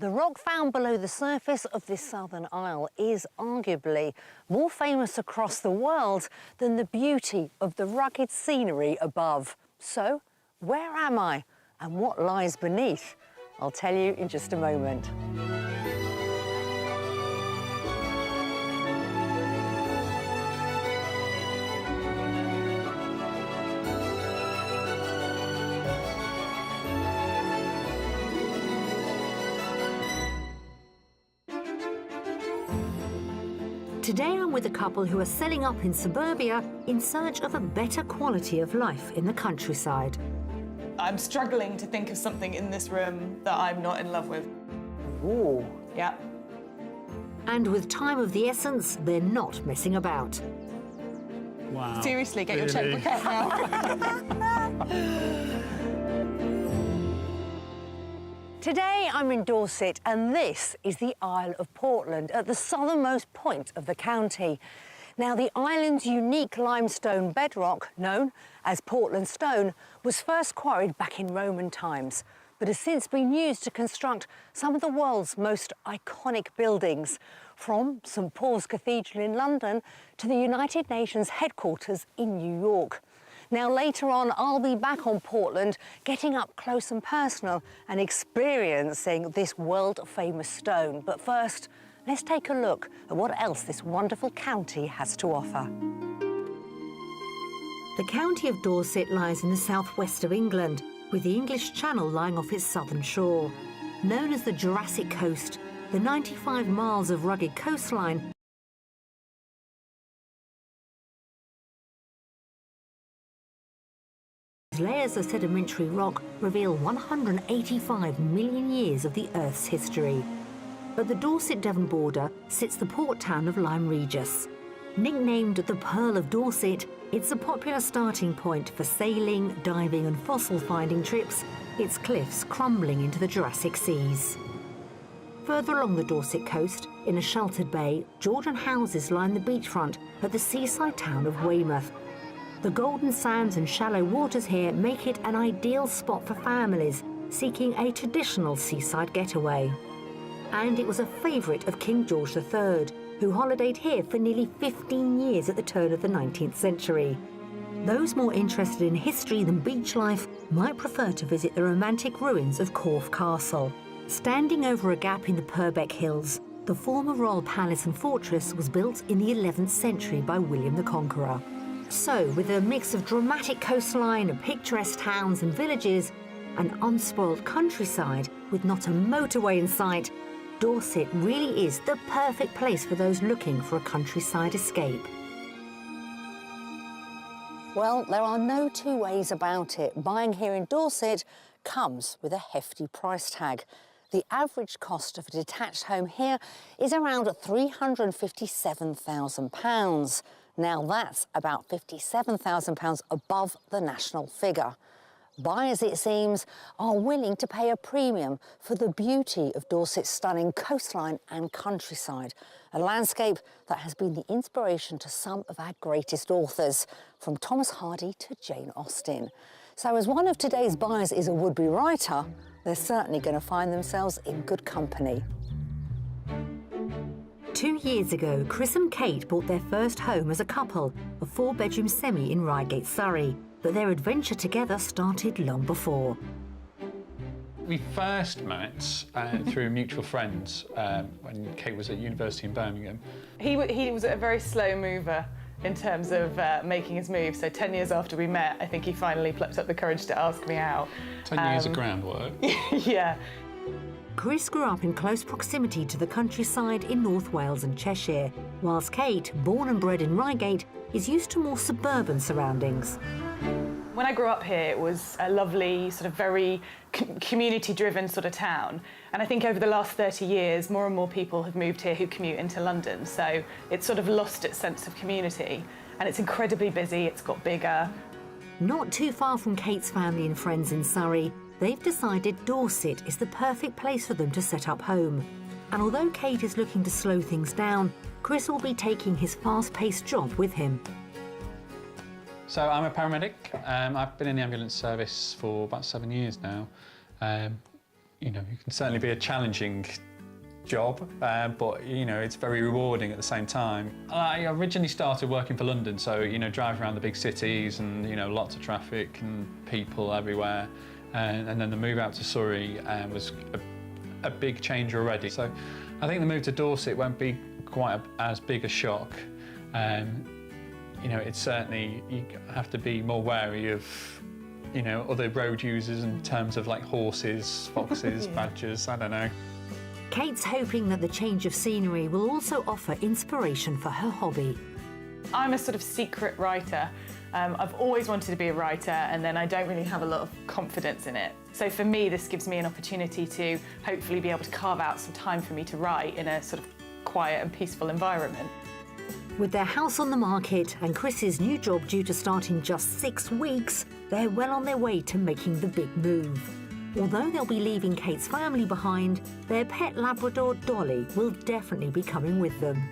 The rock found below the surface of this southern isle is arguably more famous across the world than the beauty of the rugged scenery above. So, where am I and what lies beneath? I'll tell you in just a moment. Today I'm with a couple who are selling up in suburbia in search of a better quality of life in the countryside. I'm struggling to think of something in this room that I'm not in love with. Ooh. Yeah. And with time of the essence, they're not messing about. Wow. Seriously, get your checkbook out now. Today I'm in Dorset and this is the Isle of Portland at the southernmost point of the county. Now the island's unique limestone bedrock, known as Portland stone, was first quarried back in Roman times, but has since been used to construct some of the world's most iconic buildings, from St Paul's Cathedral in London to the United Nations headquarters in New York. Now, later on, I'll be back on Portland, getting up close and personal and experiencing this world-famous stone. But first, let's take a look at what else this wonderful county has to offer. The county of Dorset lies in the southwest of England, with the English Channel lying off its southern shore. Known as the Jurassic Coast, the 95 miles of rugged coastline layers of sedimentary rock reveal 185 million years of the Earth's history. At the Dorset-Devon border sits the port town of Lyme Regis. Nicknamed the Pearl of Dorset, it's a popular starting point for sailing, diving and fossil finding trips, its cliffs crumbling into the Jurassic seas. Further along the Dorset coast, in a sheltered bay, Georgian houses line the beachfront at the seaside town of Weymouth. The golden sands and shallow waters here make it an ideal spot for families seeking a traditional seaside getaway. And it was a favourite of King George III, who holidayed here for nearly 15 years at the turn of the 19th century. Those more interested in history than beach life might prefer to visit the romantic ruins of Corfe Castle. Standing over a gap in the Purbeck Hills, the former royal palace and fortress was built in the 11th century by William the Conqueror. So, with a mix of dramatic coastline and picturesque towns and villages, an unspoiled countryside with not a motorway in sight, Dorset really is the perfect place for those looking for a countryside escape. Well, there are no two ways about it. Buying here in Dorset comes with a hefty price tag. The average cost of a detached home here is around £357,000. Now that's about £57,000 above the national figure. Buyers, it seems, are willing to pay a premium for the beauty of Dorset's stunning coastline and countryside, a landscape that has been the inspiration to some of our greatest authors, from Thomas Hardy to Jane Austen. So as one of today's buyers is a would-be writer, they're certainly going to find themselves in good company. 2 years ago, Chris and Kate bought their first home as a couple, a 4-bedroom semi in Reigate, Surrey. But their adventure together started long before. We first met through mutual friends when Kate was at university in Birmingham. He was a very slow mover in terms of making his move. So 10 years after we met, I think he finally plucked up the courage to ask me out. 10 years of groundwork. Yeah. Chris grew up in close proximity to the countryside in North Wales and Cheshire, whilst Kate, born and bred in Reigate, is used to more suburban surroundings. When I grew up here, it was a lovely, sort of very community-driven sort of town. And I think over the last 30 years, more and more people have moved here who commute into London. So it's sort of lost its sense of community. And it's incredibly busy, it's got bigger. Not too far from Kate's family and friends in Surrey, they've decided Dorset is the perfect place for them to set up home. And although Kate is looking to slow things down, Chris will be taking his fast-paced job with him. So I'm a paramedic. I've been in the ambulance service for about 7 years now. you know, it can certainly be a challenging job, but you know, it's very rewarding at the same time. I originally started working for London, so you know, driving around the big cities and you know, lots of traffic and people everywhere, and then the move out to Surrey was a big change already. So I think the move to Dorset won't be quite as big a shock. You know, it's certainly, you have to be more wary of, you know, other road users in terms of like horses, foxes, badgers, I don't know. Kate's hoping that the change of scenery will also offer inspiration for her hobby. I'm a sort of secret writer. I've always wanted to be a writer, and then I don't really have a lot of confidence in it. So for me, this gives me an opportunity to hopefully be able to carve out some time for me to write in a sort of quiet and peaceful environment. With their house on the market and Chris's new job due to start in just 6 weeks, they're well on their way to making the big move. Although they'll be leaving Kate's family behind, their pet Labrador Dolly will definitely be coming with them.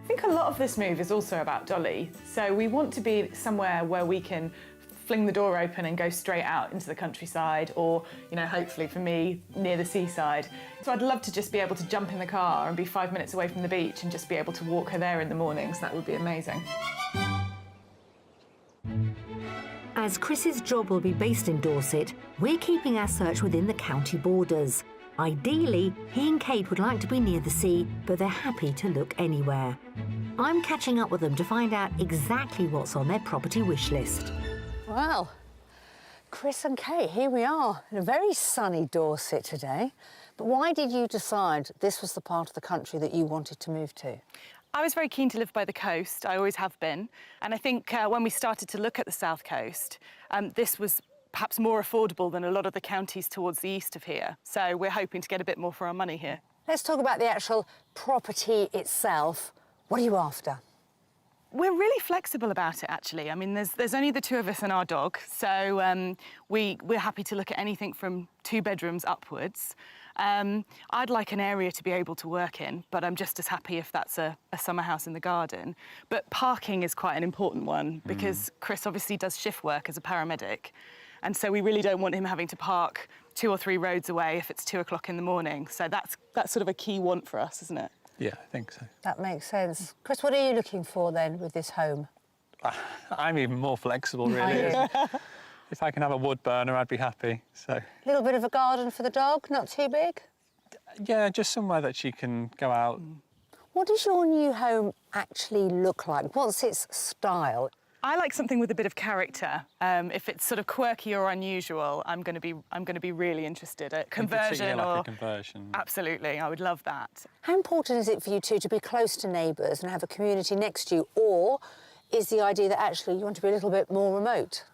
I think a lot of this move is also about Dolly. So we want to be somewhere where we can fling the door open and go straight out into the countryside, or, you know, hopefully for me, near the seaside. So I'd love to just be able to jump in the car and be 5 minutes away from the beach and just be able to walk her there in the mornings. That would be amazing. As Chris's job will be based in Dorset, we're keeping our search within the county borders. Ideally, he and Kate would like to be near the sea, but they're happy to look anywhere. I'm catching up with them to find out exactly what's on their property wish list. Well, Chris and Kate, here we are in a very sunny Dorset today. But why did you decide this was the part of the country that you wanted to move to? I was very keen to live by the coast. I always have been. And I think when we started to look at the south coast, this was perhaps more affordable than a lot of the counties towards the east of here. So we're hoping to get a bit more for our money here. Let's talk about the actual property itself. What are you after? We're really flexible about it, actually. I mean, there's only the two of us and our dog, so we're happy to look at anything from 2 bedrooms upwards. I'd like an area to be able to work in, but I'm just as happy if that's a summer house in the garden. But parking is quite an important one, because Chris obviously does shift work as a paramedic, and so we really don't want him having to park 2 or 3 roads away if it's 2 o'clock in the morning. So that's sort of a key want for us, isn't it? Yeah, I think so. That makes sense. Chris, what are you looking for then with this home? I'm even more flexible, really. If I can have a wood burner, I'd be happy. So. A little bit of a garden for the dog, not too big? Yeah, just somewhere that she can go out. What does your new home actually look like? What's its style? I like something with a bit of character. If it's sort of quirky or unusual, I'm going to be really interested at conversion like or a conversion. Absolutely, I would love that. How important is it for you two to be close to neighbours and have a community next to you, or is the idea that actually you want to be a little bit more remote?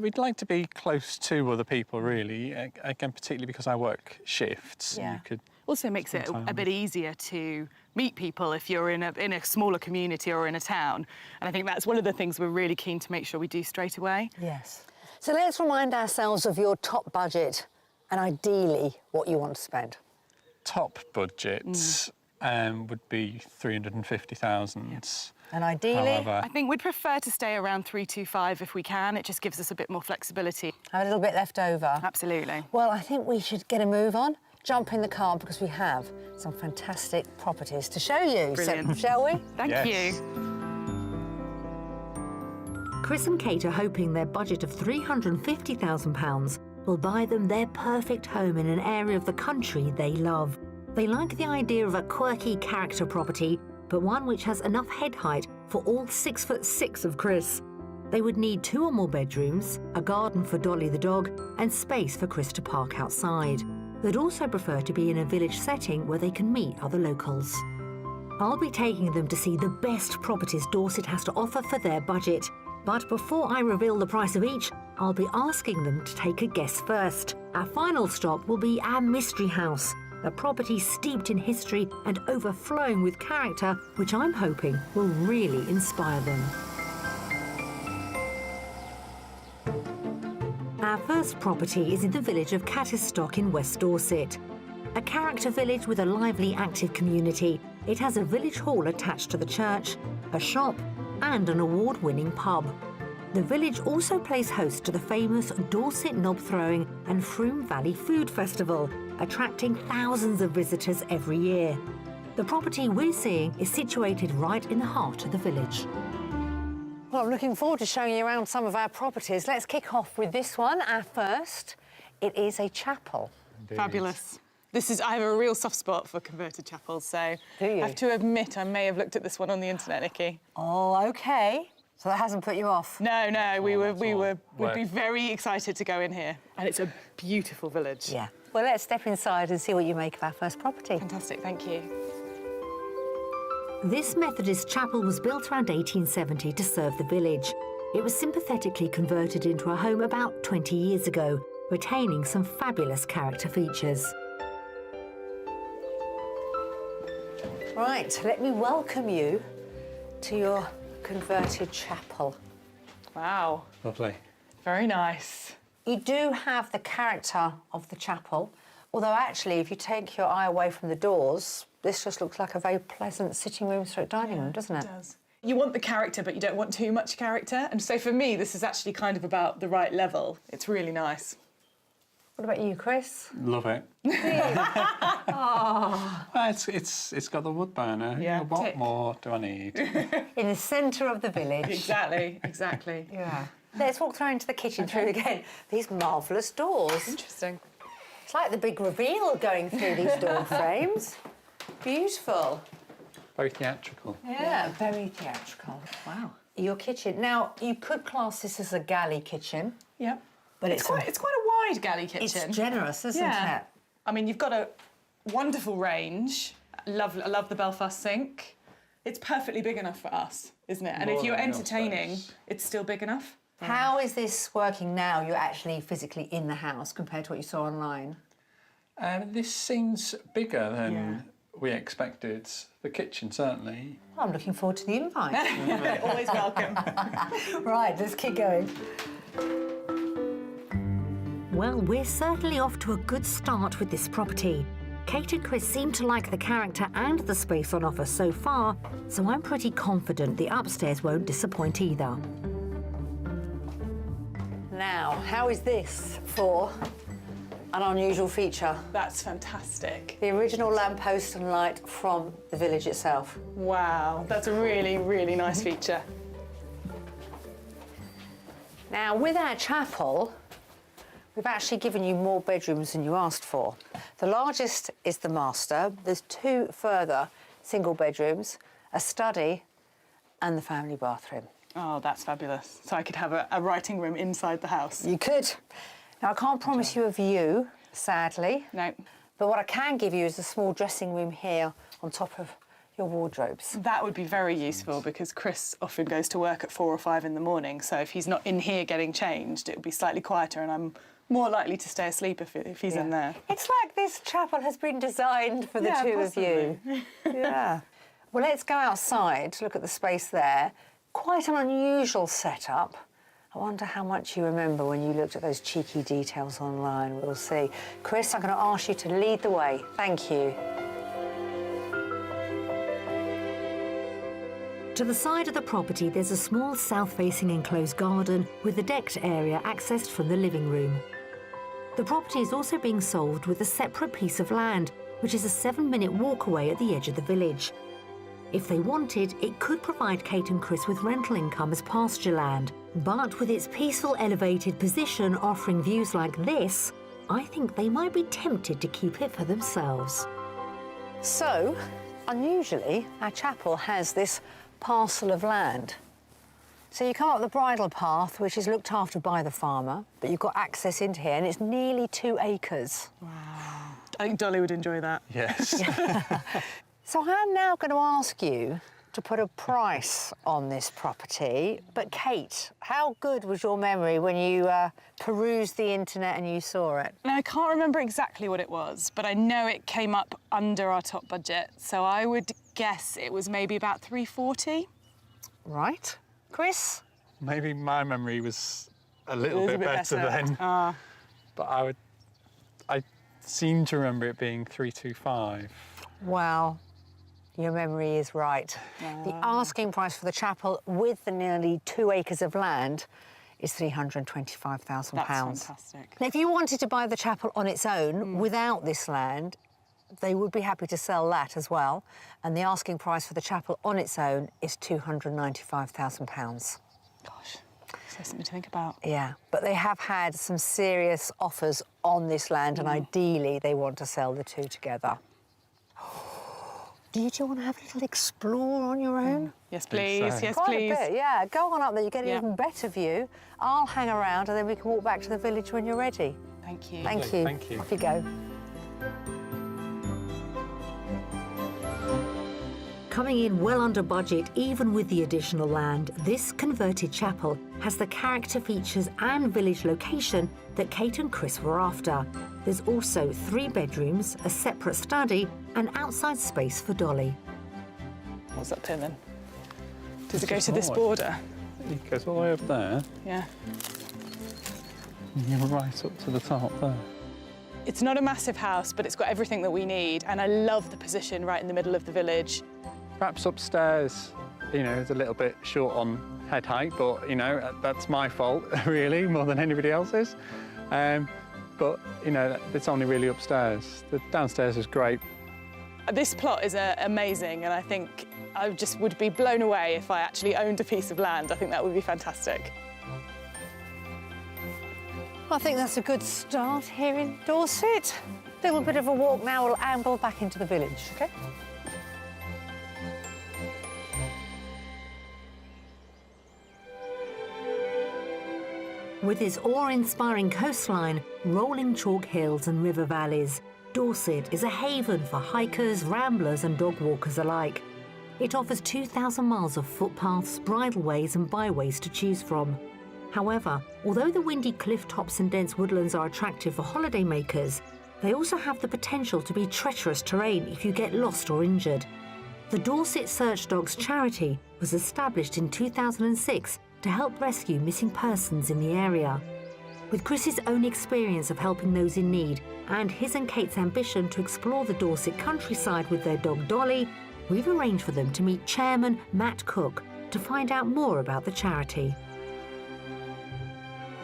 We'd like to be close to other people, really. Again, particularly because I work shifts. Yeah. You could Also makes it a bit easier to meet people if you're in a smaller community or in a town. And I think that's one of the things we're really keen to make sure we do straight away. Yes. So let's remind ourselves of your top budget and ideally what you want to spend. top budget would be 350,000. And ideally? However, I think we'd prefer to stay around 325 if we can. It just gives us a bit more flexibility. Have a little bit left over. Absolutely. Well, I think we should get a move on, jump in the car, because we have some fantastic properties to show you. Brilliant. So, shall we? Thank Yes. you. Chris and Kate are hoping their budget of £350,000 will buy them their perfect home in an area of the country they love. They like the idea of a quirky character property, but one which has enough head height for all 6'6" of Chris. They would need 2 or more bedrooms, a garden for Dolly the dog, and space for Chris to park outside. They'd also prefer to be in a village setting where they can meet other locals. I'll be taking them to see the best properties Dorset has to offer for their budget. But before I reveal the price of each, I'll be asking them to take a guess first. Our final stop will be our mystery house, a property steeped in history and overflowing with character, which I'm hoping will really inspire them. Our first property is in the village of Cattistock in West Dorset. A character village with a lively, active community. It has a village hall attached to the church, a shop, and an award-winning pub. The village also plays host to the famous Dorset Knob Throwing and Froome Valley Food Festival, attracting thousands of visitors every year. The property we're seeing is situated right in the heart of the village. Well, I'm looking forward to showing you around some of our properties. Let's kick off with this one, our first. It is a chapel. Indeed. Fabulous. I have a real soft spot for converted chapels, so Do you? I have to admit I may have looked at this one on the internet, Nikki. Oh, OK. So that hasn't put you off? No, would Where- be very excited to go in here. And it's a beautiful village. Yeah. Well, let's step inside and see what you make of our first property. Fantastic, thank you. This Methodist chapel was built around 1870 to serve the village. It was sympathetically converted into a home about 20 years ago, retaining some fabulous character features. Right, let me welcome you to your converted chapel. Wow, Lovely. very nice. You do have the character of the chapel, although actually, if you take your eye away from the doors, this just looks like a very pleasant sitting room stroke dining room, doesn't it? It does. You want the character, but you don't want too much character. And so for me, this is actually kind of about the right level. It's really nice. What about you, Chris? Love it. It's got the wood burner. Yeah, What tick. more do I need? In the centre of the village. Exactly. Yeah. Let's walk through into the kitchen through again. These marvellous doors. Interesting. It's like the big reveal going through these door frames. Beautiful. Very theatrical. Yeah, very theatrical. Wow. Your kitchen. Now, you could class this as a galley kitchen, Yeah. but It's quite a wide galley kitchen. it's generous, isn't Yeah. it? I mean, you've got a wonderful range. I love the Belfast sink. It's perfectly big enough for us, isn't it? And More if you're than enough entertaining, space. it's still big enough. How is this working now? You're actually physically in the house compared to what you saw online. This seems bigger than Yeah. we expected. The kitchen, certainly. I'm looking forward to the invite. Always welcome. Right, let's keep going. Well, we're certainly off to a good start with this property. Kate and Chris seem to like the character and the space on offer so far, so I'm pretty confident the upstairs won't disappoint either. Now, how is this for an unusual feature? That's fantastic. The original lamppost and light from the village itself. Wow, that's a really, really nice feature. Now, with our chapel, we've actually given you more bedrooms than you asked for. The largest is the master. There's two further single bedrooms, a study and the family bathroom. Oh, that's fabulous. So I could have a writing room inside the house. You could. Now, I can't promise you a view, sadly, No, but what I can give you is a small dressing room here on top of your wardrobes. that would be very useful because Chris often goes to work at 4 or 5 in the morning. So if he's not in here getting changed, it would be slightly quieter and I'm more likely to stay asleep if he's in there. It's like this chapel has been designed for the Yeah, two possibly. of you. Yeah. Well, let's go outside to look at the space there. Quite an unusual setup. I wonder how much you remember when you looked at those cheeky details online. We'll see. Chris, I'm going to ask you to lead the way. Thank you. To the side of the property, there's a small south-facing enclosed garden with a decked area accessed from the living room. The property is also being sold with a separate piece of land, which is a 7-minute walk away at the edge of the village. If they wanted, it could provide Kate and Chris with rental income as pasture land. But with its peaceful, elevated position offering views like this, I think they might be tempted to keep it for themselves. So, unusually, our chapel has this parcel of land. So you come up the bridle path, which is looked after by the farmer, but you've got access into here, and it's nearly 2 acres. I think Dolly would enjoy that. Yes. So I'm now going to ask you to put a price on this property. But Kate, how good was your memory when you perused the internet and you saw it? Now, I can't remember exactly what it was, but I know it came up under our top budget. So I would guess it was maybe about 340. Right. Chris? Maybe my memory was a little It was bit better then. But I seem to remember it being 325. Well, your memory is right. The asking price for the chapel with the nearly 2 acres of land is £325,000. That's fantastic. Now, if you wanted to buy the chapel on its own, without this land, they would be happy to sell that as well. And the asking price for the chapel on its own is £295,000. Gosh, so something to think about. Yeah, but they have had some serious offers on this land, and ideally they want to sell the two together. Do you two want to have a little explore on your own? Yes, please. so. Yes, Quite please. a bit, yeah. Go on up there, you get an Yeah. even better view. I'll hang around and then we can walk back to the village when you're ready. Thank you. Thank you. Thank you. Off you go. Coming in well under budget, even with the additional land, this converted chapel has the character features and village location that Kate and Chris were after. There's also 3 bedrooms, a separate study, and outside space for Dolly. What's that pin then? Does it go just to this right. border? It goes all the way up there, Yeah. and you're right up to the top there. It's not a massive house, but it's got everything that we need, and I love the position right in the middle of the village. Perhaps upstairs, you know, it's a little bit short on head height, but, you know, that's my fault, really, more than anybody else's. But, you know, it's only really upstairs. The downstairs is great. This plot is amazing, and I think I just would be blown away if I actually owned a piece of land. I think that would be fantastic. I think that's a good start here in Dorset. Little bit of a walk now, we'll amble back into the village, OK? With its awe-inspiring coastline, rolling chalk hills and river valleys, Dorset is a haven for hikers, ramblers and dog walkers alike. It offers 2,000 miles of footpaths, bridleways and byways to choose from. However, although the windy cliff tops and dense woodlands are attractive for holidaymakers, they also have the potential to be treacherous terrain if you get lost or injured. The Dorset Search Dogs charity was established in 2006 to help rescue missing persons in the area. With Chris's own experience of helping those in need and his and Kate's ambition to explore the Dorset countryside with their dog Dolly, we've arranged for them to meet Chairman Matt Cook to find out more about the charity.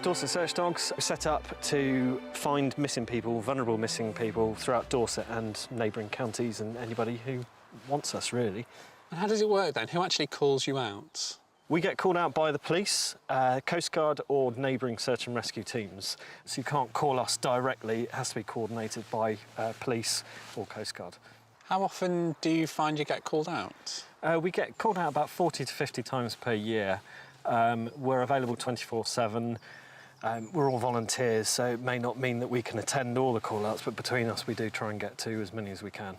Dorset Search Dogs are set up to find missing people, vulnerable missing people throughout Dorset and neighbouring counties, and anybody who wants us, really. And how does it work then? Who actually calls you out? We get called out by the police, Coast Guard or neighbouring search and rescue teams. So you can't call us directly, it has to be coordinated by police or Coast Guard. How often do you find you get called out? We get called out about 40 to 50 times per year. We're available 24/7. We're all volunteers, so it may not mean that we can attend all the call-outs, but between us we do try and get to as many as we can.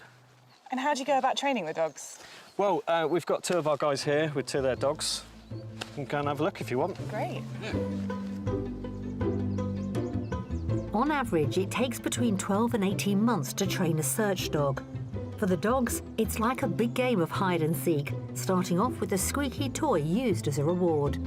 And how do you go about training the dogs? Well, we've got 2 of our guys here with 2 of their dogs. You can go and have a look if you want. Great. On average, it takes between 12 and 18 months to train a search dog. For the dogs, it's like a big game of hide and seek, starting off with a squeaky toy used as a reward.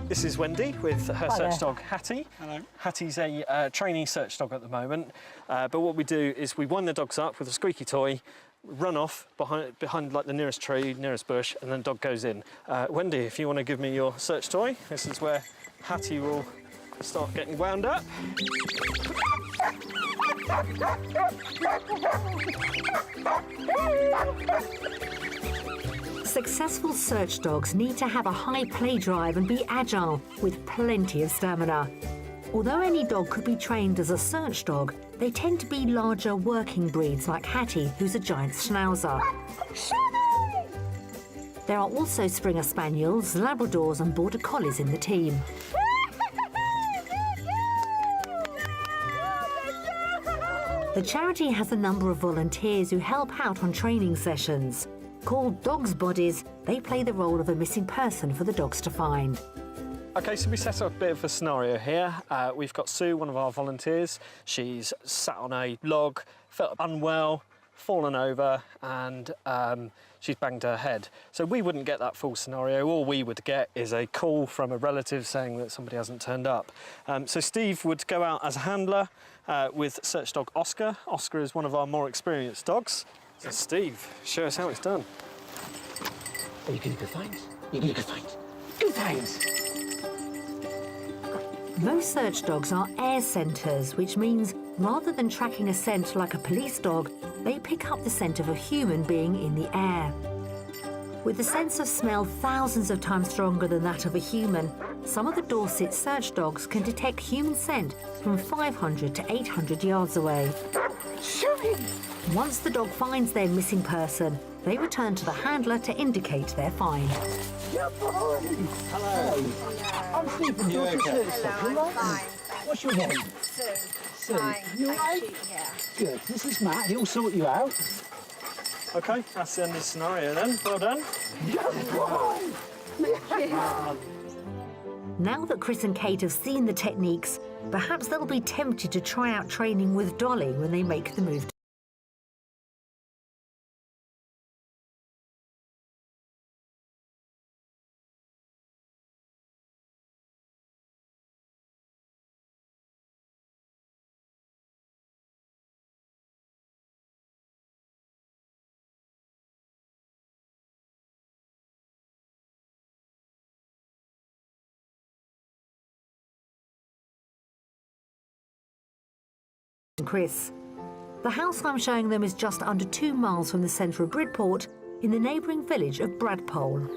This is Wendy with her search there. dog, Hattie. Hello. Hattie's a trainee search dog at the moment. But what we do is we wind the dogs up with a squeaky toy, run off behind like the nearest tree, nearest bush, and then the dog goes in. Wendy, if you want to give me your search toy, this is where Hattie will start getting wound up. Successful search dogs need to have a high play drive and be agile with plenty of stamina. Although any dog could be trained as a search dog, they tend to be larger working breeds like Hattie, who's a giant schnauzer. There are also Springer Spaniels, Labradors and Border Collies in the team. The charity has a number of volunteers who help out on training sessions. Called Dogs Bodies, they play the role of a missing person for the dogs to find. OK, so we set up a bit of a scenario here. We've got Sue, one of our volunteers. She's sat on a log, felt unwell, fallen over, and she's banged her head. So we wouldn't get that full scenario. All we would get is a call from a relative saying that somebody hasn't turned up. So Steve would go out as a handler with search dog Oscar. Oscar is one of our more experienced dogs. So Steve, show us how it's done. Are you getting good finds? You getting good finds? Good finds! Most search dogs are air scenters, which means rather than tracking a scent like a police dog, they pick up the scent of a human being in the air. With a sense of smell thousands of times stronger than that of a human, some of the Dorset search dogs can detect human scent from 500 to 800 yards away. Once the dog finds their missing person, they return to the handler to indicate their find. Hello. I'm Steve from Dorset Derbyshire. You all right? What's your name? Sue. Sue. Hi. You all right? Yeah. Good. This is Matt. He'll sort you out. OK, that's the end of the scenario then. Well done. Now that Chris and Kate have seen the techniques, perhaps they'll be tempted to try out training with Dolly when they make the move. Chris. The house I'm showing them is just under 2 miles from the centre of Bridport in the neighbouring village of Bradpole.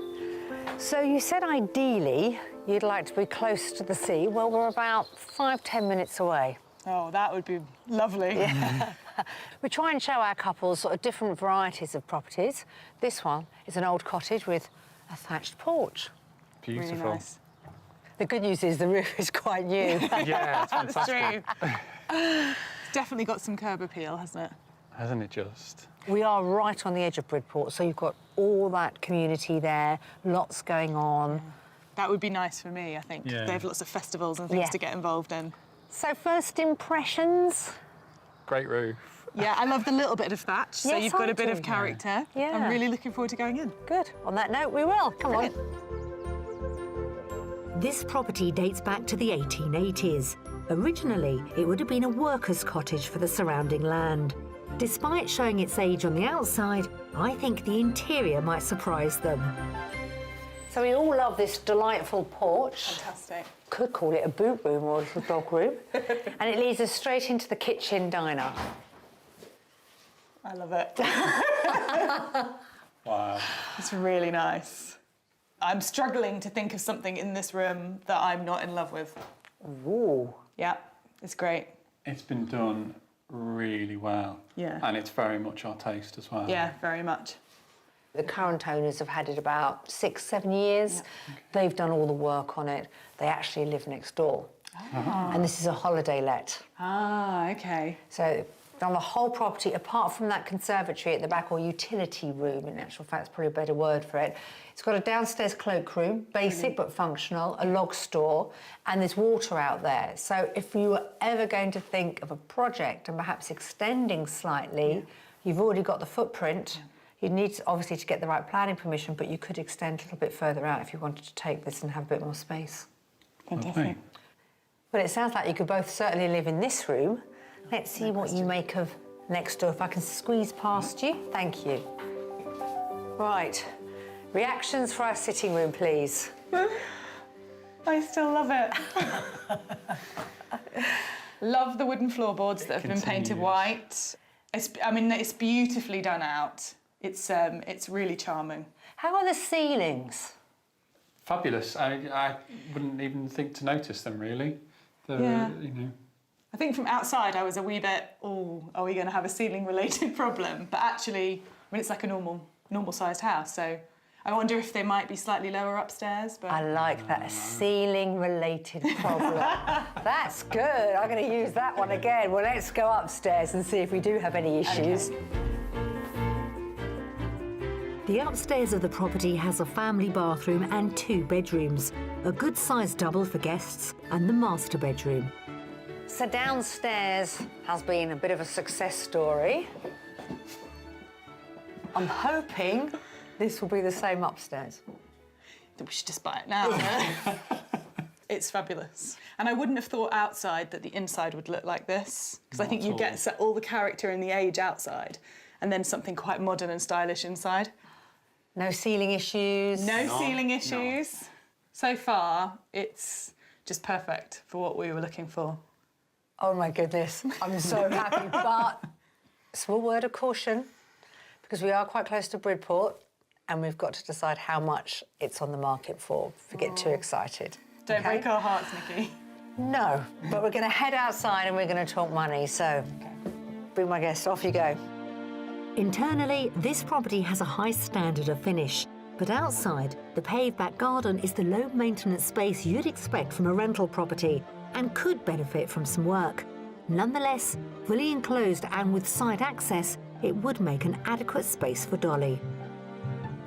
So you said ideally you'd like to be close to the sea. Well, we're about 5–10 minutes away. Oh, that would be lovely. Yeah. We try and show our couples sort of different varieties of properties. This one is an old cottage with a thatched porch. Beautiful. Really nice. The good news is the roof is quite new. Yeah, it's That's fantastic. true. It's definitely got some curb appeal, hasn't it? Hasn't it just? We are right on the edge of Bridport, so you've got all that community there, lots going on. That would be nice for me, I think. Yeah. They have lots of festivals and things Yeah. to get involved in. So first impressions? Great roof. Yeah, I love the little bit of thatch, so Yes, you've got I a bit do. of character. Yeah. I'm really looking forward to going in. Good. On that note, we will. Come on. This property dates back to the 1880s. Originally, it would have been a worker's cottage for the surrounding land. Despite showing its age on the outside, I think the interior might surprise them. So we all love this delightful porch. Fantastic. Could call it a boot room or a little dog room. And it leads us straight into the kitchen diner. I love it. Wow. It's really nice. I'm struggling to think of something in this room that I'm not in love with. Ooh. Yeah, it's great. It's been done really well. Yeah. And it's very much our taste as well. Yeah, very much. The current owners have had it about 6–7 years. They've done all the work on it. They actually live next door. And this is a holiday let. Ah, okay. So on the whole property, apart from that conservatory at the back, or utility room, in actual fact, it's probably a better word for it, it's got a downstairs cloakroom, basic but functional, a log store, and there's water out there. So if you were ever going to think of a project and perhaps extending slightly, you've already got the footprint. You'd need, obviously, to get the right planning permission, but you could extend a little bit further out if you wanted to take this and have a bit more space. Fantastic. But it sounds like you could both certainly live in this room. Let's see what you make of next door. If I can squeeze past you. Thank you. Right. Reactions for our sitting room, please. I still love it. Love the wooden floorboards that have been painted white. It's beautifully done out. It's really charming. How are the ceilings? Fabulous. I wouldn't even think to notice them, really. Yeah. You know. I think from outside I was a wee bit, oh, are we going to have a ceiling-related problem? But actually, it's like a normal-sized house, so I wonder if they might be slightly lower upstairs. But I like that, a ceiling-related problem. That's good. I'm going to use that one again. Well, let's go upstairs and see if we do have any issues. Okay. The upstairs of the property has a family bathroom and 2 bedrooms, a good-sized double for guests and the master bedroom. So downstairs has been a bit of a success story. I'm hoping this will be the same upstairs. We should just buy it now. It's fabulous. And I wouldn't have thought outside that the inside would look like this, because I think you get all the character and the age outside, and then something quite modern and stylish inside. No ceiling issues? No ceiling issues. So far, it's just perfect for what we were looking for. Oh my goodness, I'm so happy. But small word of caution, because we are quite close to Bridport and we've got to decide how much it's on the market for. If we get too excited. Don't break our hearts, Nikki. No, but we're going to head outside and we're going to talk money. So, be my guest. Off you go. Internally, this property has a high standard of finish, but outside, the paved back garden is the low-maintenance space you'd expect from a rental property and could benefit from some work. Nonetheless, fully enclosed and with side access, it would make an adequate space for Dolly.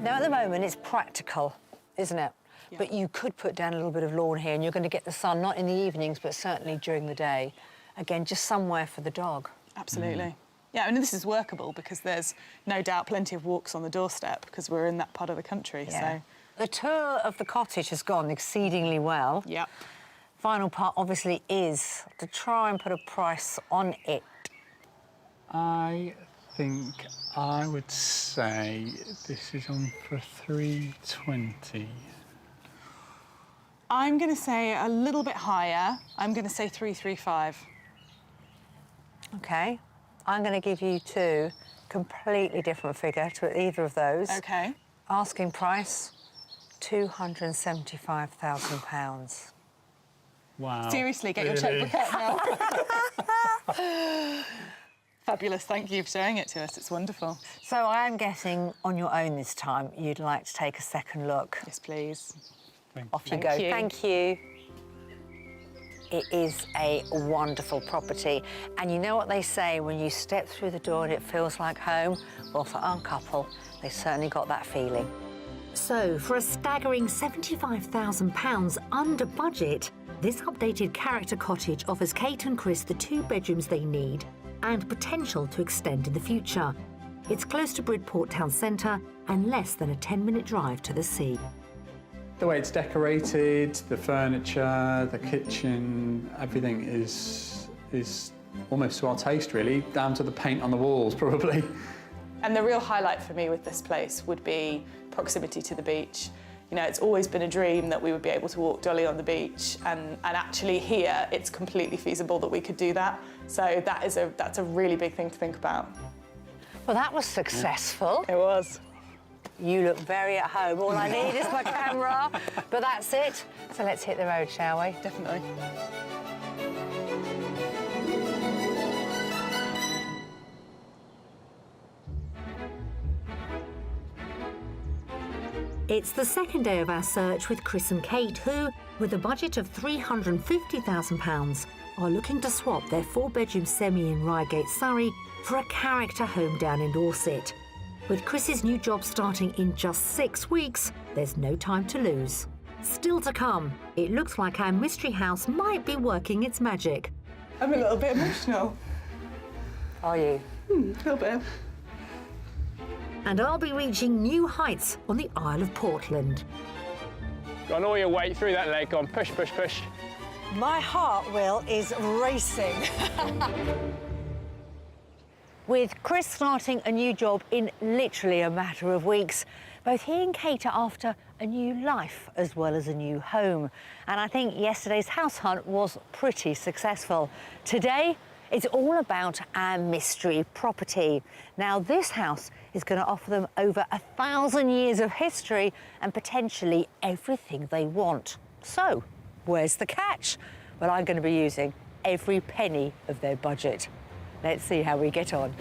Now, at the moment, it's practical, isn't it? Yeah. But you could put down a little bit of lawn here and you're going to get the sun, not in the evenings, but certainly during the day. Again, just somewhere for the dog. Absolutely. Yeah, I mean, this is workable because there's no doubt plenty of walks on the doorstep because we're in that part of the country, Yeah. so... The tour of the cottage has gone exceedingly well. Yep. Final part, obviously, is to try and put a price on it. I think I would say this is on for 320. I'm going to say a little bit higher. I'm going to say 335. OK. I'm going to give you two completely different figure to either of those. OK. Asking price, £275,000. Wow. Seriously, get your checkbook out now. Fabulous, thank you for showing it to us. It's wonderful. So I am guessing on your own this time, you'd like to take a second look. Yes, please. Off you Thank go. you. Thank you. It is a wonderful property. And you know what they say, when you step through the door and it feels like home? Well, for our couple, they certainly got that feeling. So, for a staggering £75,000 under budget, this updated character cottage offers Kate and Chris the 2 bedrooms they need and potential to extend in the future. It's close to Bridport town centre and less than a 10-minute drive to the sea. The way it's decorated, the furniture, the kitchen, everything is almost to our taste, really, down to the paint on the walls, probably. And the real highlight for me with this place would be proximity to the beach. You know, it's always been a dream that we would be able to walk Dolly on the beach, and actually here it's completely feasible that we could do that. So that's a really big thing to think about. Well, that was successful. It was. You look very at home. All I need is my camera, but that's it. So let's hit the road, shall we? Definitely. It's the second day of our search with Chris and Kate, who, with a budget of £350,000, are looking to swap their 4-bedroom semi in Reigate, Surrey, for a character home down in Dorset. With Chris's new job starting in just 6 weeks, there's no time to lose. Still to come, it looks like our mystery house might be working its magic. I'm a little bit emotional. Are you? A little bit. And I'll be reaching new heights on the Isle of Portland. Got all your weight through that leg, on push, push, push. My heart, Will, is racing. With Chris starting a new job in literally a matter of weeks, both he and Kate are after a new life as well as a new home. And I think yesterday's house hunt was pretty successful. Today, it's all about our mystery property. Now, this house is going to offer them over 1,000 years of history and potentially everything they want. So, where's the catch? Well, I'm going to be using every penny of their budget. Let's see how we get on.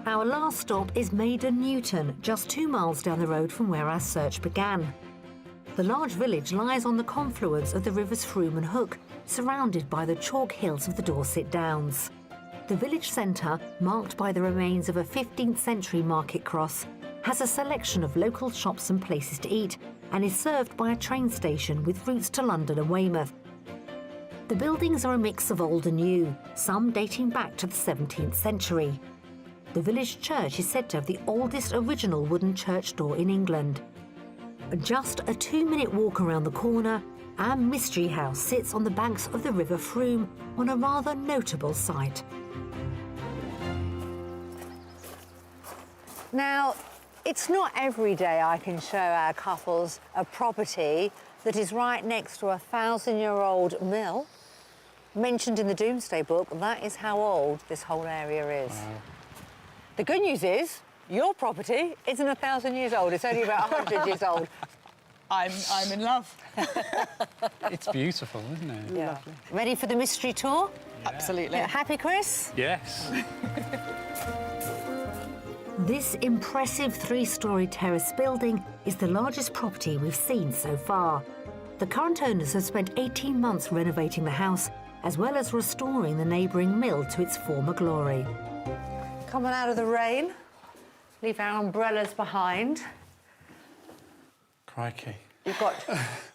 Our last stop is Maiden Newton, just 2 miles down the road from where our search began. The large village lies on the confluence of the rivers Froome and Hook, surrounded by the chalk hills of the Dorset Downs. The village centre, marked by the remains of a 15th century market cross, has a selection of local shops and places to eat and is served by a train station with routes to London and Weymouth. The buildings are a mix of old and new, some dating back to the 17th century. The village church is said to have the oldest original wooden church door in England. Just a 2-minute walk around the corner, our mystery house sits on the banks of the River Froome on a rather notable site. Now, It's not every day I can show our couples a property that is right next to a 1,000-year-old mill. Mentioned in the Doomsday Book, that is how old this whole area is. Wow. The good news is, your property isn't 1,000 years old, it's only about 100 years old. I'm in love. It's beautiful, isn't it? Yeah. Ready for the mystery tour? Absolutely. Yeah, happy, Chris? Yes. This impressive three-storey terrace building is the largest property we've seen so far. The current owners have spent 18 months renovating the house, as well as restoring the neighbouring mill to its former glory. Coming out of the rain, leave our umbrellas behind. Crikey. You've got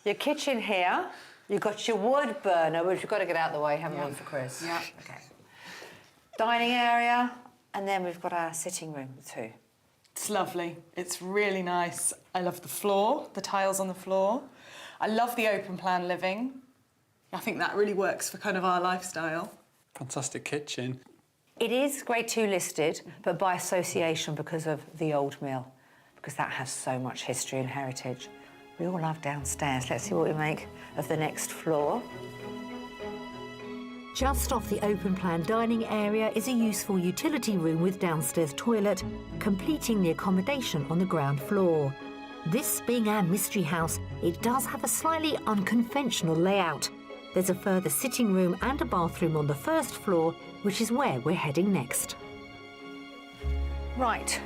your kitchen here, you've got your wood burner, which we've got to get out of the way, haven't we, for Chris? Yeah. Okay. Dining area, and then we've got our sitting room too. It's lovely. It's really nice. I love the floor, the tiles on the floor. I love the open plan living. I think that really works for kind of our lifestyle. Fantastic kitchen. It is Grade 2 listed, but by association because of the old mill, because that has so much history and heritage. We all love downstairs. Let's see what we make of the next floor. Just off the open-plan dining area is a useful utility room with downstairs toilet, completing the accommodation on the ground floor. This being our mystery house, it does have a slightly unconventional layout. There's a further sitting room and a bathroom on the first floor, which is where we're heading next. Right,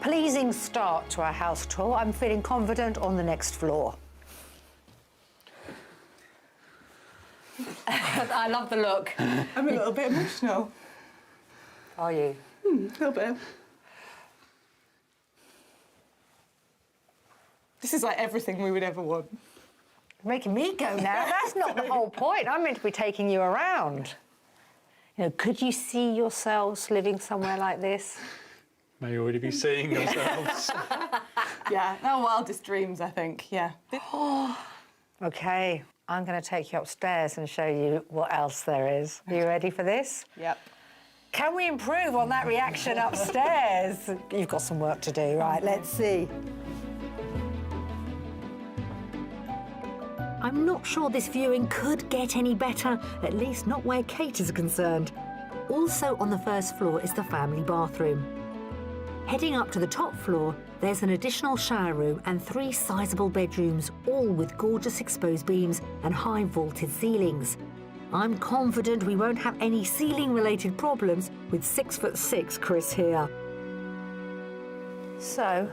pleasing start to our house tour. I'm feeling confident on the next floor. I love the look. I'm a little bit emotional. Are you? A little bit. This is like everything we would ever want. You're making me go now. That's not the whole point. I'm meant to be taking you around. You know, could you see yourselves living somewhere like this? May already be seeing yourselves. Yeah, our wildest dreams, I think, yeah. OK, I'm going to take you upstairs and show you what else there is. Are you ready for this? Yep. Can we improve on that reaction upstairs? You've got some work to do, right? Let's see. I'm not sure this viewing could get any better, at least not where Kate is concerned. Also on the first floor is the family bathroom. Heading up to the top floor, there's an additional shower room and 3 sizable bedrooms, all with gorgeous exposed beams and high vaulted ceilings. I'm confident we won't have any ceiling-related problems with 6'6" Chris here. So,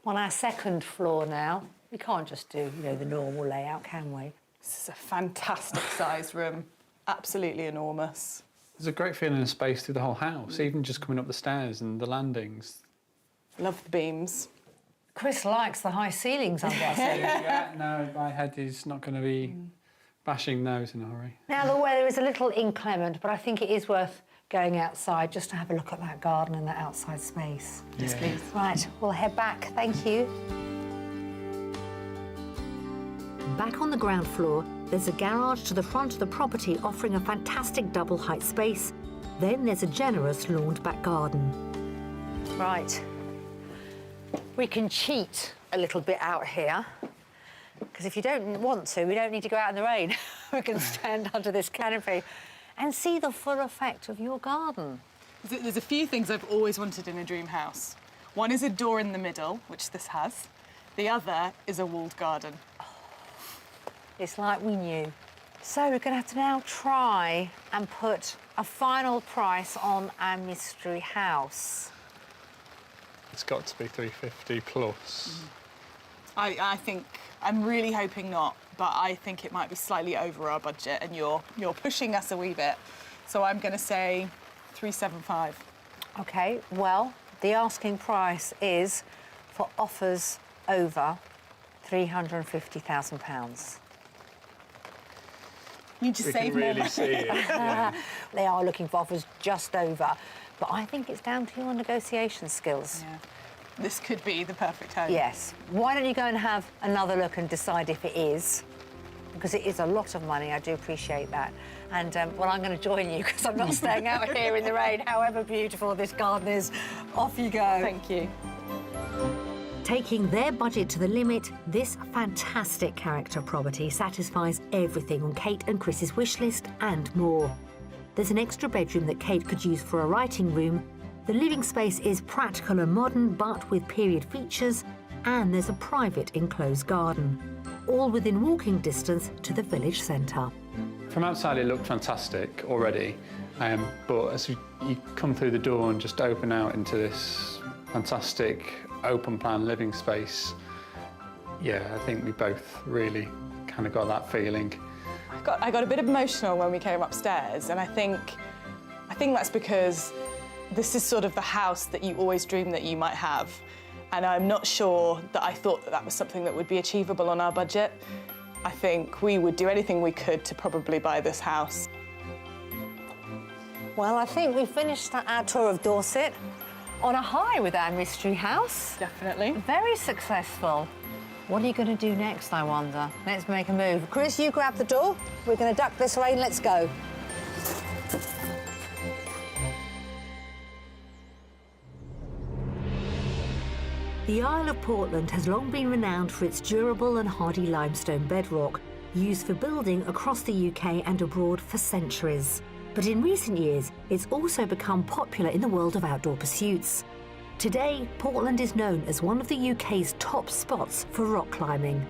on our second floor now, we can't just do, you know, the normal layout, can we? This is a fantastic sized room. Absolutely enormous. There's a great feeling of space through the whole house, even just coming up the stairs and the landings. Love the beams. Chris likes the high ceilings, I'm guessing. Yeah, no, my head is not going to be bashing those in a hurry. Now, the weather is a little inclement, but I think it is worth going outside just to have a look at that garden and that outside space. Yes, please. Right, we'll head back. Thank you. Back on the ground floor, there's a garage to the front of the property offering a fantastic double-height space. Then there's a generous lawned back garden. Right. We can cheat a little bit out here, because if you don't want to, we don't need to go out in the rain. We can stand under this canopy and see the full effect of your garden. There's a few things I've always wanted in a dream house. One is a door in the middle, which this has. The other is a walled garden. It's like we knew. So we're going to have to now try and put a final price on our mystery house. It's got to be 350 plus. I think, I'm really hoping not, but I think it might be slightly over our budget and you're pushing us a wee bit. So I'm going to say 375. OK, well, the asking price is for offers over £350,000. You just We save can more really money. see it. Yeah. They are looking for offers just over, but I think it's down to your negotiation skills. Yeah. This could be the perfect home. Yes. Why don't you go and have another look and decide if it is? Because it is a lot of money, I do appreciate that. And, well, I'm going to join you because I'm not staying out here in the rain, however beautiful this garden is. Off you go. Thank you. Taking their budget to the limit, this fantastic character property satisfies everything on Kate and Chris's wish list and more. There's an extra bedroom that Kate could use for a writing room. The living space is practical and modern, but with period features, and there's a private enclosed garden, all within walking distance to the village centre. From outside it looked fantastic already, but as you come through the door and just open out into this fantastic open plan living space, yeah, I think we both really kind of got that feeling. I got a bit emotional when we came upstairs, and I think that's because this is sort of the house that you always dream that you might have. And I'm not sure that I thought that was something that would be achievable on our budget. I think we would do anything we could to probably buy this house. Well, I think we finished our tour of Dorset on a high with our mystery house. Definitely. Very successful. What are you going to do next, I wonder? Let's make a move. Chris, you grab the door. We're going to duck this way and let's go. The Isle of Portland has long been renowned for its durable and hardy limestone bedrock, used for building across the UK and abroad for centuries. But in recent years, it's also become popular in the world of outdoor pursuits. Today, Portland is known as one of the UK's top spots for rock climbing.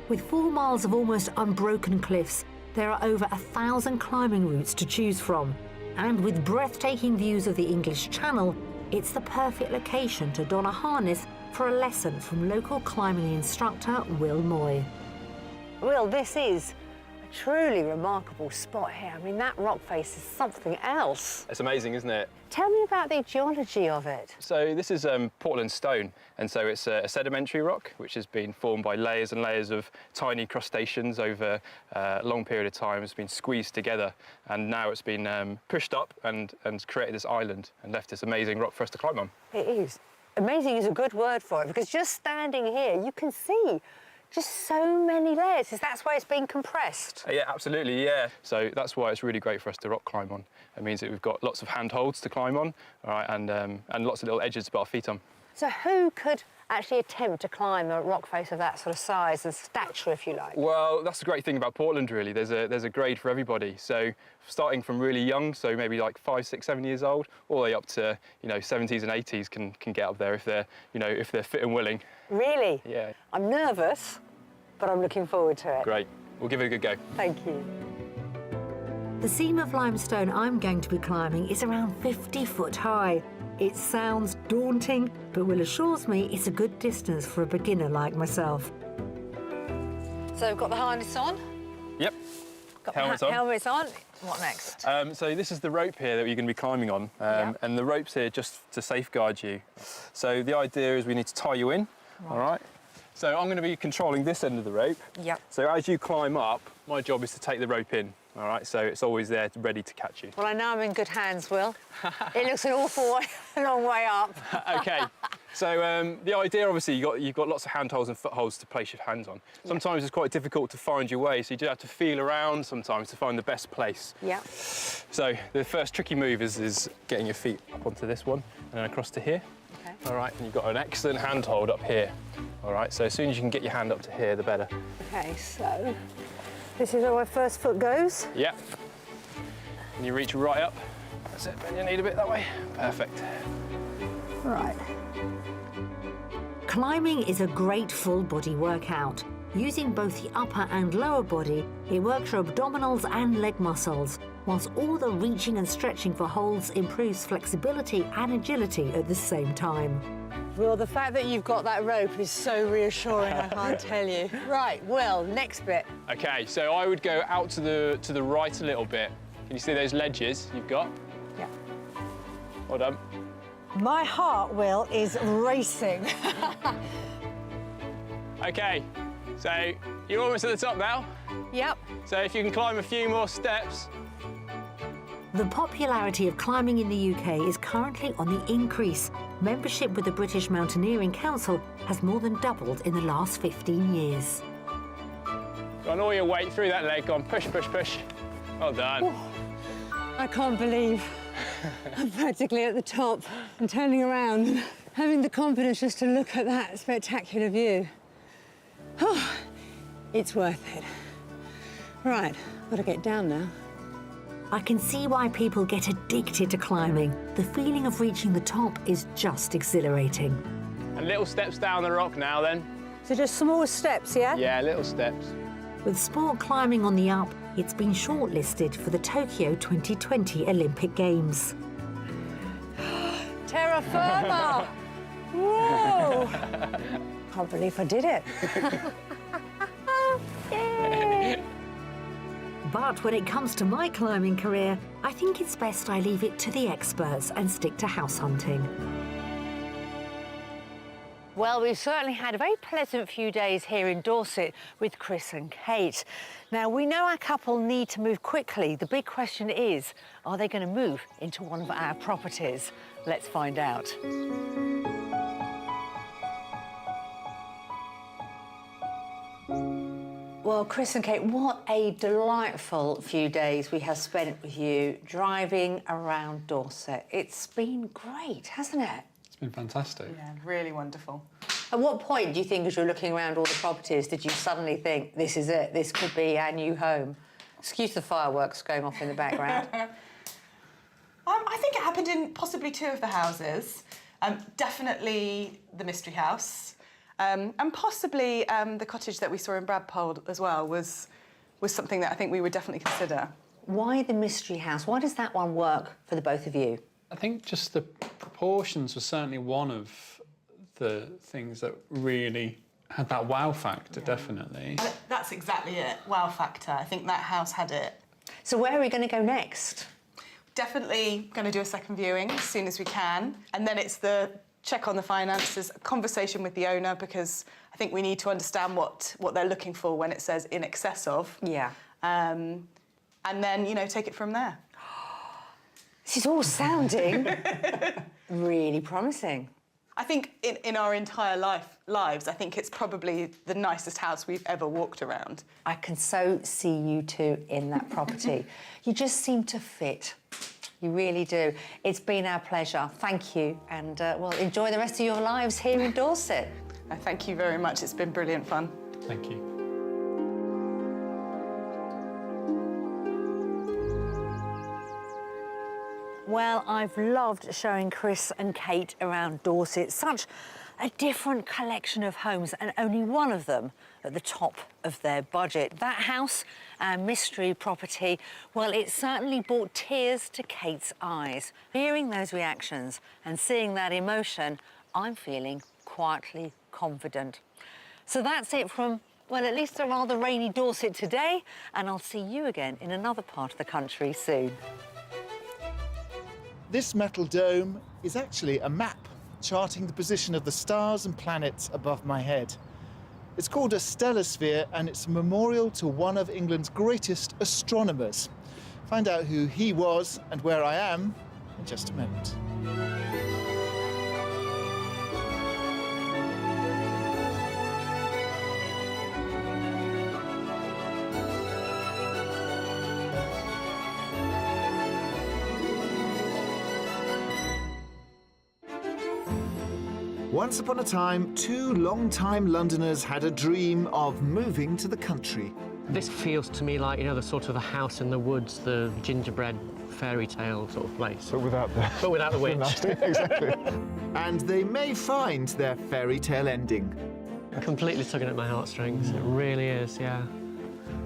With 4 miles of almost unbroken cliffs, there are over 1,000 climbing routes to choose from. And with breathtaking views of the English Channel, it's the perfect location to don a harness for a lesson from local climbing instructor Will Moy. Will, this is a truly remarkable spot here. I mean, that rock face is something else. It's amazing, isn't it? Tell me about the geology of it. So this is Portland stone, and so it's a sedimentary rock which has been formed by layers and layers of tiny crustaceans over a long period of time. It's been squeezed together, and now it's been pushed up and created this island and left this amazing rock for us to climb on. It is. Amazing is a good word for it, because just standing here, you can see just so many layers. That's why it's been compressed. Yeah, absolutely, yeah. So that's why it's really great for us to rock climb on. It means that we've got lots of handholds to climb on, all right, and lots of little edges to put our feet on. So who could actually attempt to climb a rock face of that sort of size and stature, if you like? Well, that's the great thing about Portland, really. There's a grade for everybody. So starting from really young, so maybe like 5, 6, 7 years old, all the way up to 70s and 80s can get up there if they're fit and willing. Really? Yeah. I'm nervous, but I'm looking forward to it. Great. We'll give it a good go. Thank you. The seam of limestone I'm going to be climbing is around 50 foot high. It sounds daunting, but Will assures me it's a good distance for a beginner like myself. So we've got the harness on. Yep. Got Helmet's the on. helmet's on. What next? So this is the rope here that you're going to be climbing on, and the rope's here just to safeguard you. So the idea is we need to tie you in, all right? So I'm going to be controlling this end of the rope. Yep. So as you climb up, my job is to take the rope in, all right? So it's always there ready to catch you. Well, I know I'm in good hands, Will. It looks an awful way, a long way up. OK. So the idea, obviously, you've got lots of handholds and footholds to place your hands on. Sometimes it's quite difficult to find your way, so you do have to feel around sometimes to find the best place. Yeah. So the first tricky move is getting your feet up onto this one and then across to here. Okay. All right, and you've got an excellent handhold up here. All right, so as soon as you can get your hand up to here, the better. OK, so this is where my first foot goes. Yeah. And you reach right up. That's it, bend your knee a bit that way. Perfect. Right. Climbing is a great full body workout. Using both the upper and lower body, it works your abdominals and leg muscles, whilst all the reaching and stretching for holds improves flexibility and agility at the same time. Well, the fact that you've got that rope is so reassuring, I can't tell you. Right, Will, next bit. OK, so I would go out to the right a little bit. Can you see those ledges you've got? Yeah. Well done. My heart, Will, is racing. OK, so you're almost at the top now. Yep. So if you can climb a few more steps. The popularity of climbing in the UK is currently on the increase. Membership with the British Mountaineering Council has more than doubled in the last 15 years. Got all your weight through that leg, go on, push, push, push. Well done. Oh, I can't believe I'm practically at the top and turning around. having the confidence just to look at that spectacular view. Oh, it's worth it. Right, got to get down now. I can see why people get addicted to climbing. The feeling of reaching the top is just exhilarating. And little steps down the rock now then. So just small steps, yeah? Yeah, little steps. With sport climbing on the up, it's been shortlisted for the Tokyo 2020 Olympic Games. Terra firma! Whoa! Can't believe I did it. Yay! But when it comes to my climbing career, I think it's best I leave it to the experts and stick to house hunting. Well, we've certainly had a very pleasant few days here in Dorset with Chris and Kate. Now, we know our couple need to move quickly. The big question is, are they going to move into one of our properties? Let's find out. Well, Chris and Kate, what a delightful few days we have spent with you driving around Dorset. It's been great, hasn't it? It's been fantastic. Yeah, really wonderful. At what point do you think, as you're looking around all the properties, did you suddenly think, this is it, this could be our new home? Excuse the fireworks going off in the background. I think it happened in possibly 2 of the houses. Definitely the Mystery House. And possibly the cottage that we saw in Bradpole as well was something that I think we would definitely consider. Why the Mystery House? Why does that one work for the both of you? I think just the proportions were certainly one of the things that really had that wow factor, definitely. That's exactly it, wow factor. I think that house had it. So where are we going to go next? Definitely going to do a second viewing as soon as we can. And then it's the check on the finances, a conversation with the owner, because I think we need to understand what they're looking for when it says in excess of. Yeah. And then, you know, take it from there. This is all sounding really promising. I think in our entire lives, I think it's probably the nicest house we've ever walked around. I can so see you two in that property. You just seem to fit. You really do. It's been our pleasure. Thank you. And, well, enjoy the rest of your lives here in Dorset. Thank you very much. It's been brilliant fun. Thank you. Well, I've loved showing Chris and Kate around Dorset. Such a different collection of homes, and only one of them at the top of their budget. That house, our mystery property, well, it certainly brought tears to Kate's eyes. Hearing those reactions and seeing that emotion, I'm feeling quietly confident. So that's it from, well, at least a rather rainy Dorset today, and I'll see you again in another part of the country soon. This metal dome is actually a map charting the position of the stars and planets above my head. It's called a stellar sphere, and it's a memorial to one of England's greatest astronomers. Find out who he was and where I am in just a moment. Once upon a time, 2 long-time Londoners had a dream of moving to the country. This feels to me like, you know, the sort of the house in the woods, the gingerbread fairy tale sort of place. But without the witch. Exactly. And they may find their fairy tale ending. Completely tugging at my heartstrings. It really is, yeah.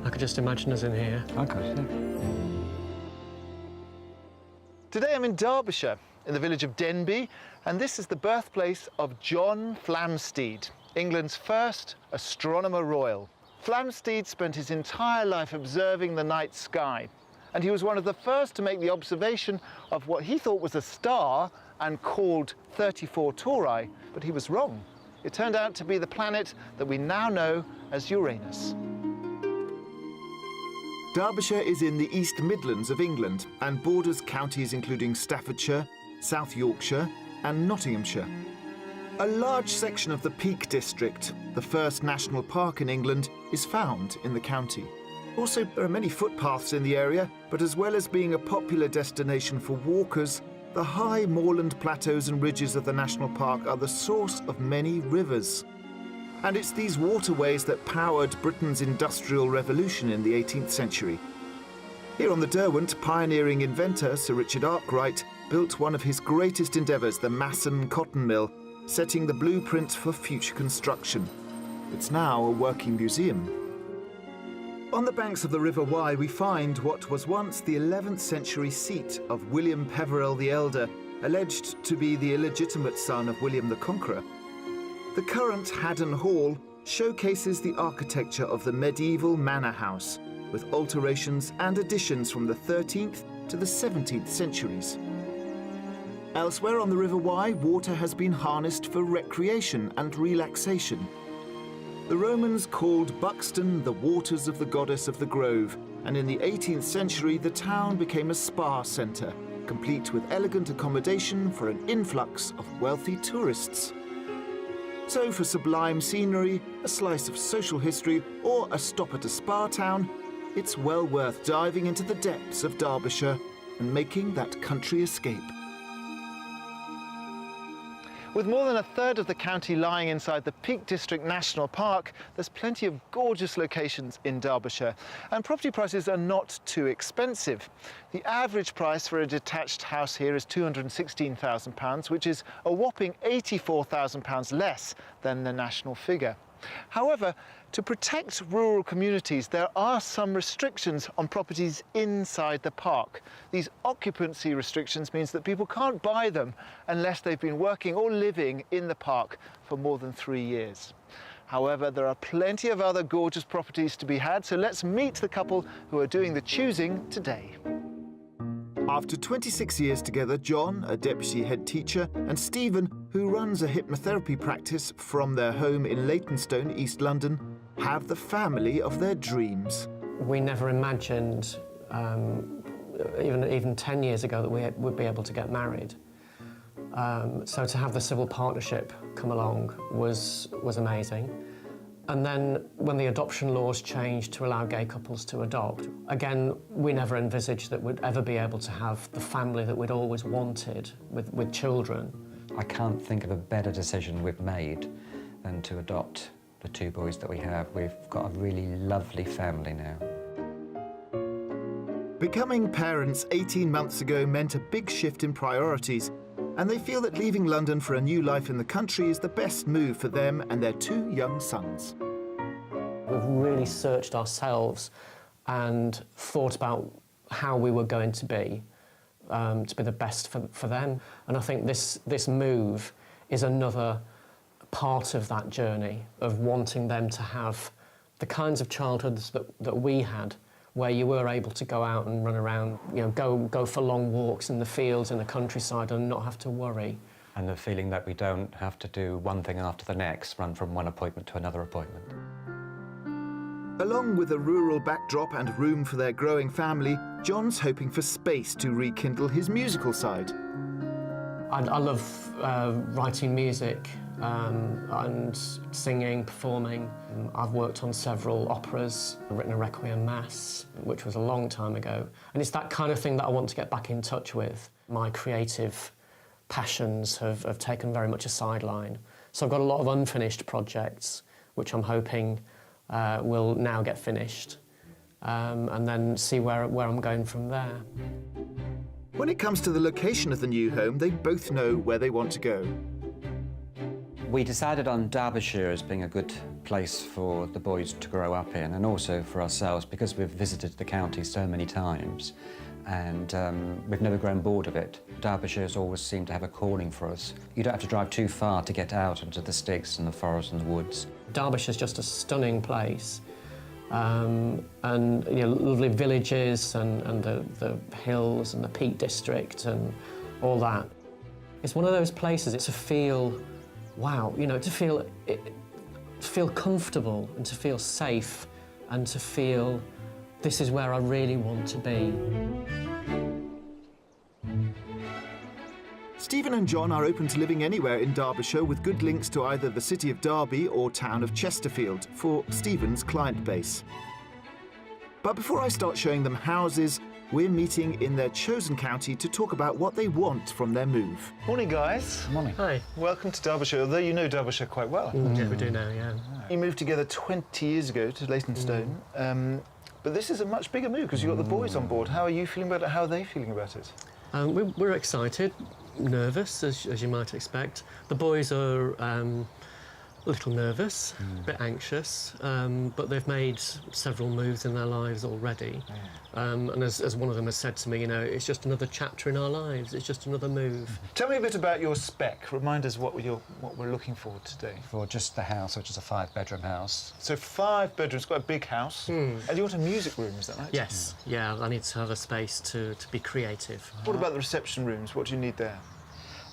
I could just imagine us in here. I could, yeah. Today I'm in Derbyshire, in the village of Denby, and this is the birthplace of John Flamsteed, England's first astronomer royal. Flamsteed spent his entire life observing the night sky, and he was one of the first to make the observation of what he thought was a star and called 34 Tauri, but he was wrong. It turned out to be the planet that we now know as Uranus. Derbyshire is in the East Midlands of England and borders counties including Staffordshire, South Yorkshire and Nottinghamshire. A large section of the Peak District, the first national park in England, is found in the county. Also, there are many footpaths in the area, but as well as being a popular destination for walkers, The high moorland plateaus and ridges of the national park are the source of many rivers. And it's these waterways that powered Britain's industrial revolution in the 18th century. Here on the Derwent, pioneering inventor Sir Richard Arkwright built one of his greatest endeavours, the Masson Cotton Mill, setting the blueprint for future construction. It's now a working museum. On the banks of the River Wye, we find what was once the 11th century seat of William Peverell the Elder, alleged to be the illegitimate son of William the Conqueror. The current Haddon Hall showcases the architecture of the medieval manor house, with alterations and additions from the 13th to the 17th centuries. Elsewhere on the River Wye, water has been harnessed for recreation and relaxation. The Romans called Buxton the waters of the goddess of the grove, and in the 18th century the town became a spa centre, complete with elegant accommodation for an influx of wealthy tourists. So for sublime scenery, a slice of social history, or a stop at a spa town, it's well worth diving into the depths of Derbyshire and making that country escape. With more than a third of the county lying inside the Peak District National Park, there's plenty of gorgeous locations in Derbyshire, and property prices are not too expensive. The average price for a detached house here is £216,000, which is a whopping £84,000 less than the national figure. However, to protect rural communities, there are some restrictions on properties inside the park. These occupancy restrictions means that people can't buy them unless they've been working or living in the park for more than 3 years. However, there are plenty of other gorgeous properties to be had, so let's meet the couple who are doing the choosing today. After 26 years together, John, a Derbyshire head teacher, and Stephen, who runs a hypnotherapy practice from their home in Leytonstone, East London, have the family of their dreams. We never imagined, even 10 years ago, that we would be able to get married. So to have the civil partnership come along was amazing. And then when the adoption laws changed to allow gay couples to adopt, again, we never envisaged that we'd ever be able to have the family that we'd always wanted with children. I can't think of a better decision we've made than to adopt the 2 boys that we have. We've got a really lovely family now. Becoming parents 18 months ago meant a big shift in priorities, and they feel that leaving London for a new life in the country is the best move for them and their 2 young sons. We've really searched ourselves and thought about how we were going to be the best for them. And I think this move is another part of that journey of wanting them to have the kinds of childhoods that we had, where you were able to go out and run around, go for long walks in the fields in the countryside and not have to worry. And the feeling that we don't have to do one thing after the next, run from one appointment to another appointment. Along with a rural backdrop and room for their growing family, John's hoping for space to rekindle his musical side. I love writing music and singing, performing. I've worked on several operas, written a Requiem Mass, which was a long time ago. And it's that kind of thing that I want to get back in touch with. My creative passions have taken very much a sideline. So I've got a lot of unfinished projects, which I'm hoping will now get finished, and then see where I'm going from there. When it comes to the location of the new home, they both know where they want to go. We decided on Derbyshire as being a good place for the boys to grow up in, and also for ourselves, because we've visited the county so many times and we've never grown bored of it. Derbyshire's always seemed to have a calling for us. You don't have to drive too far to get out into the sticks and the forests and the woods. Derbyshire's just a stunning place, and lovely villages and the hills and the Peak District and all that. It's one of those places to feel, wow, to feel comfortable and to feel safe and to feel this is where I really want to be. Stephen and John are open to living anywhere in Derbyshire with good links to either the city of Derby or town of Chesterfield for Stephen's client base. But before I start showing them houses, we're meeting in their chosen county to talk about what they want from their move. Morning, guys. Morning. Hi. Welcome to Derbyshire, although you know Derbyshire quite well. Yeah, we do now, yeah. You moved together 20 years ago to Leytonstone, but this is a much bigger move because you've got the boys on board. How are you feeling about it? How are they feeling about it? We're excited, nervous, as you might expect. The boys are a little nervous, a bit anxious, but they've made several moves in their lives already. And as one of them has said to me, you know, it's just another chapter in our lives, it's just another move. Tell me a bit about your spec. Remind us what we're looking for today. For just the house, which is a 5-bedroom house. So 5 bedrooms, quite a big house. And you want a music room, is that right? Yes, yeah, I need to have a space to be creative. What about the reception rooms? What do you need there?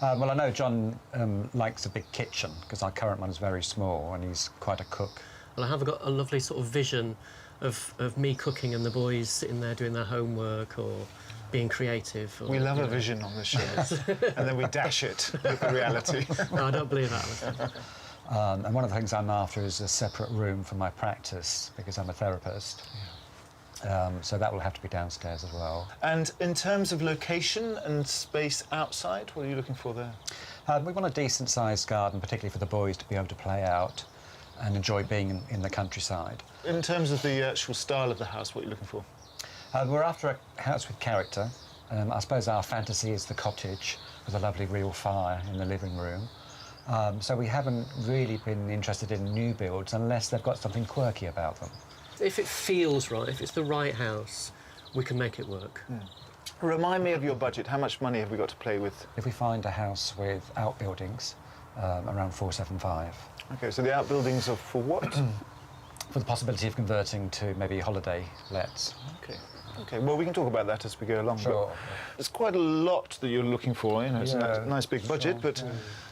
Well, I know John likes a big kitchen because our current one is very small and he's quite a cook. And I have got a lovely sort of vision of me cooking and the boys sitting there doing their homework or being creative. Or, We love a vision on this show, and then we dash it with the reality. No, I don't believe that. And one of the things I'm after is a separate room for my practice because I'm a therapist. So that will have to be downstairs as well. And in terms of location and space outside, what are you looking for there? We want a decent-sized garden, particularly for the boys to be able to play out and enjoy being in the countryside. In terms of the actual style of the house, what are you looking for? We're after a house with character. I suppose our fantasy is the cottage with a lovely real fire in the living room. So we haven't really been interested in new builds unless they've got something quirky about them. If it feels right, if it's the right house, we can make it work. Remind me of your budget. How much money have we got to play with? If we find a house with outbuildings, around 475. OK, so the outbuildings are for what? For the possibility of converting to maybe holiday lets. OK, well, we can talk about that as we go along. Sure. But there's quite a lot that you're looking for, you know, it's a nice big budget, but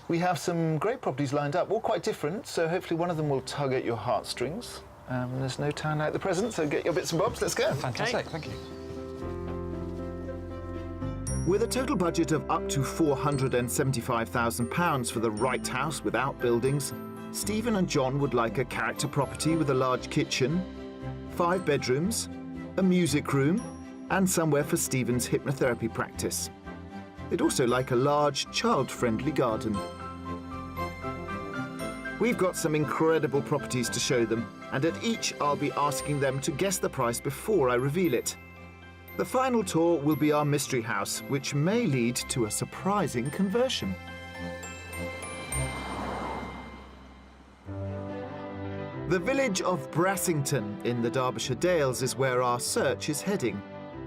we have some great properties lined up, all quite different, so hopefully one of them will tug at your heartstrings. There's no town like the present, so get your bits and bobs, let's go. Fantastic, thank you. With a total budget of up to £475,000 for the right house with outbuildings, Stephen and John would like a character property with a large kitchen, 5 bedrooms, a music room, and somewhere for Stephen's hypnotherapy practice. They'd also like a large, child-friendly garden. We've got some incredible properties to show them, and at each I'll be asking them to guess the price before I reveal it. The final tour will be our mystery house, which may lead to a surprising conversion. The village of Brassington in the Derbyshire Dales is where our search is heading.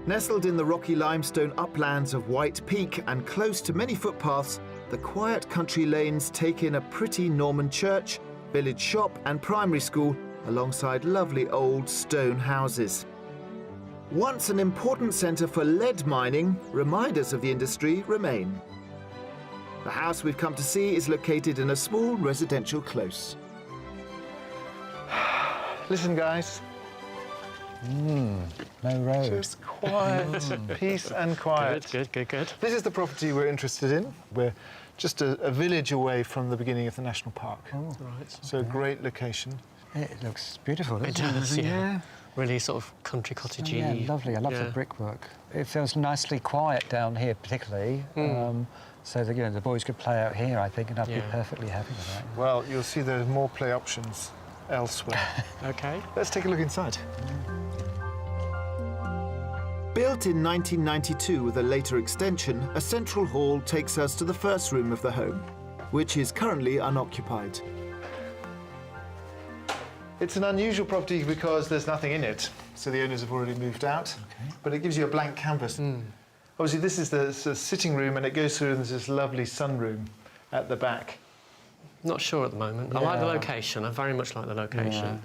Nestled in the rocky limestone uplands of White Peak and close to many footpaths, the quiet country lanes take in a pretty Norman church, village shop and primary school alongside lovely old stone houses. Once an important centre for lead mining, reminders of the industry remain. The house we've come to see is located in a small residential close. Listen, guys. No road. Just quiet, peace and quiet. Good. This is the property we're interested in. We're just a village away from the beginning of the national park. Right. So a great location. It looks beautiful, It doesn't does, yeah. Really sort of country cottagey. Yeah, lovely. I love the brickwork. It feels nicely quiet down here, particularly. So that, you know, the boys could play out here, I think, and I'd be perfectly happy with that. Well, you'll see there's more play options elsewhere. OK. Let's take a look inside. Built in 1992 with a later extension, a central hall takes us to the first room of the home, which is currently unoccupied. It's an unusual property because there's nothing in it, so the owners have already moved out. But it gives you a blank canvas. Obviously, this is the sitting room, and it goes through and there's this lovely sunroom at the back. Not sure at the moment. I like the location. I very much like the location.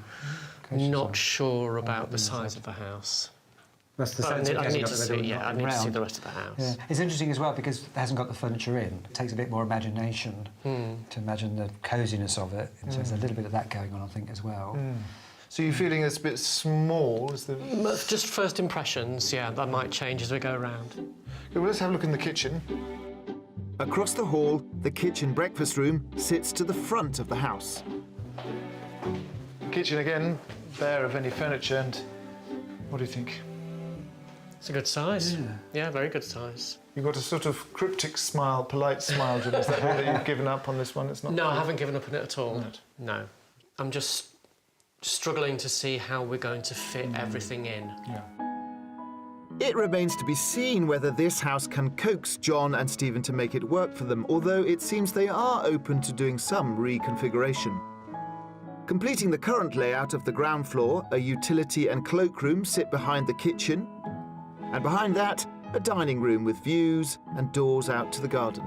Not sure about the size of the house. That's the I need to see. I need to see the rest of the house. Yeah. It's interesting as well because it hasn't got the furniture in. It takes a bit more imagination to imagine the coziness of it. So there's a little bit of that going on, I think, as well. So you're feeling it's a bit small? Just first impressions, yeah, that might change as we go around. Okay, well, let's have a look in the kitchen. Across the hall, the kitchen breakfast room sits to the front of the house. The kitchen, again, bare of any furniture, and what do you think? It's a good size. Yeah, very good size. You've got a sort of cryptic smile, polite smile, Jim. Is that whether you've given up on this one? It's not. No, I haven't given up on it at all. No. I'm just struggling to see how we're going to fit everything in. Yeah. It remains to be seen whether this house can coax John and Stephen to make it work for them, although it seems they are open to doing some reconfiguration. Completing the current layout of the ground floor, a utility and cloakroom sit behind the kitchen, and behind that, a dining room with views and doors out to the garden.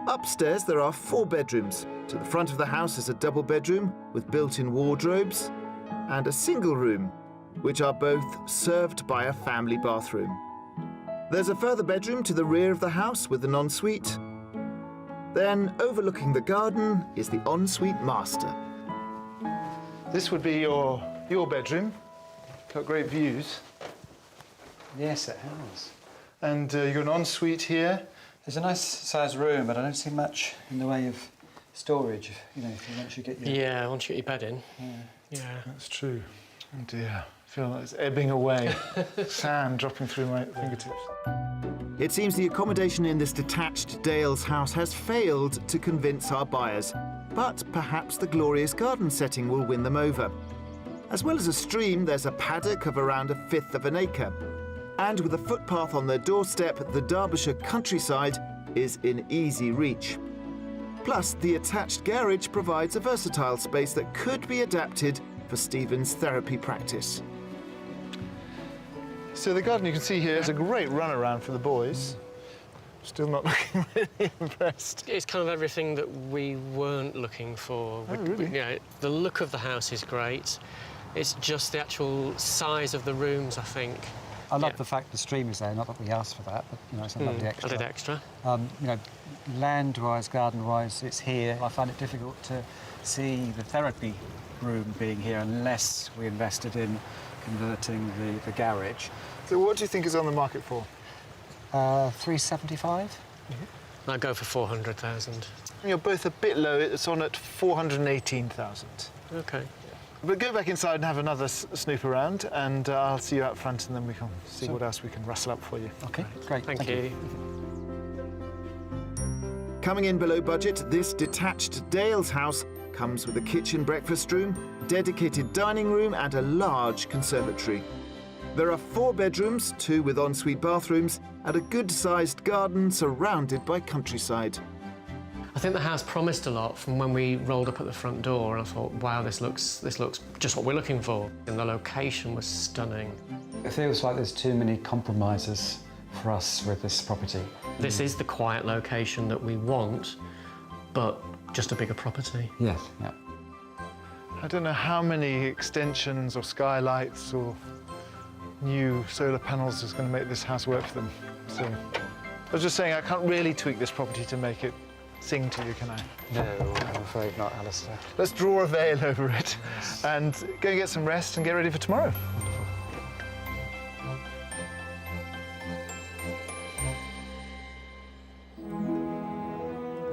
Upstairs there are 4 bedrooms. To the front of the house is a double bedroom with built-in wardrobes and a single room, which are both served by a family bathroom. There's a further bedroom to the rear of the house with an ensuite. Then, overlooking the garden, is the ensuite master. This would be your bedroom. Got great views. Yes, it has. And you've got an ensuite here. There's a nice sized room, but I don't see much in the way of storage, you know, once you get your... Yeah, once you get your bed in. Yeah. That's true. Oh dear, I feel like it's ebbing away. Sand dropping through my fingertips. It seems the accommodation in this detached Dales house has failed to convince our buyers, but perhaps the glorious garden setting will win them over. As well as a stream, there's a paddock of around 1/5 of an acre. And with a footpath on their doorstep, the Derbyshire countryside is in easy reach. Plus, the attached garage provides a versatile space that could be adapted for Stephen's therapy practice. So the garden you can see here is a great runaround for the boys. Still not looking really impressed. It's kind of everything that we weren't looking for. Oh, really? The look of the house is great. It's just the actual size of the rooms, I think. I love the fact the stream is there, not that we asked for that, but, you know, it's a lovely extra. I did extra. You know, land-wise, garden-wise, it's here. I find it difficult to see the therapy room being here unless we invested in converting the garage. So what do you think is on the market for? 375. I'd go for 400,000. You're both a bit low. It's on at 418,000. OK. But go back inside and have another snoop around, and I'll see you out front, and then we can see what else we can rustle up for you. OK, great. Thank you. Coming in below budget, this detached Dales house comes with a kitchen breakfast room, dedicated dining room and a large conservatory. There are 4 bedrooms, 2 with ensuite bathrooms, and a good-sized garden surrounded by countryside. I think the house promised a lot from when we rolled up at the front door, and I thought, wow, this looks just what we're looking for. And the location was stunning. It feels like there's too many compromises for us with this property. This is the quiet location that we want, but just a bigger property. Yes, yeah. I don't know how many extensions or skylights or new solar panels is going to make this house work for them. So I was just saying, I can't really tweak this property to make it sing to you, can I? No, I'm afraid not, Alistair. Let's draw a veil over it and go and get some rest and get ready for tomorrow.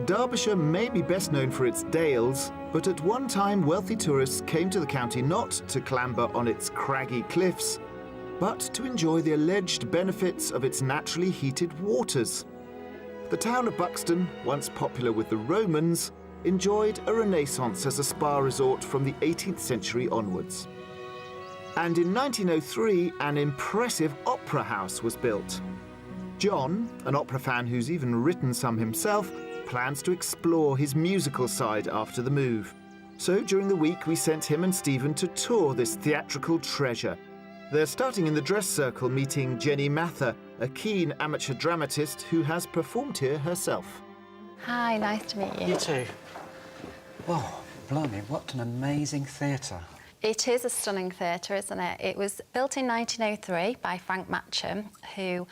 Derbyshire may be best known for its dales, but at one time wealthy tourists came to the county not to clamber on its craggy cliffs, but to enjoy the alleged benefits of its naturally heated waters. The town of Buxton, once popular with the Romans, enjoyed a renaissance as a spa resort from the 18th century onwards. And in 1903, an impressive opera house was built. John, an opera fan who's even written some himself, plans to explore his musical side after the move. So during the week, we sent him and Stephen to tour this theatrical treasure. They're starting in the dress circle, meeting Jenny Mather, a keen amateur dramatist who has performed here herself. Hi, nice to meet you. You too. Oh, blimey, what an amazing theatre. It is a stunning theatre, isn't it? It was built in 1903 by Frank Matcham, who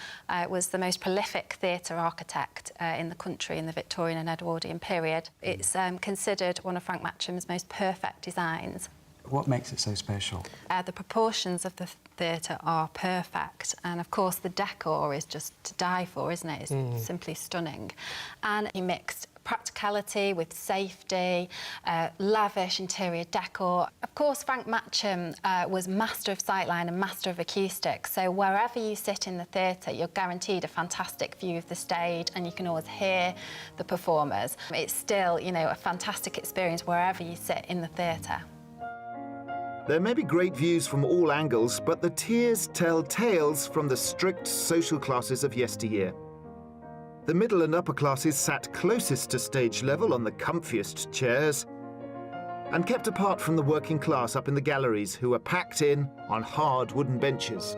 was the most prolific theatre architect in the country in the Victorian and Edwardian period. It's considered one of Frank Matcham's most perfect designs. What makes it so special? The proportions of the theatre are perfect, and of course the decor is just to die for, isn't it? It's simply stunning. And he mixed practicality with safety, lavish interior decor. Of course, Frank Matcham was master of sightline and master of acoustics, so wherever you sit in the theatre, you're guaranteed a fantastic view of the stage and you can always hear the performers. It's still, you know, a fantastic experience wherever you sit in the theatre. There may be great views from all angles, but the tiers tell tales from the strict social classes of yesteryear. The middle and upper classes sat closest to stage level on the comfiest chairs and kept apart from the working class up in the galleries, who were packed in on hard wooden benches.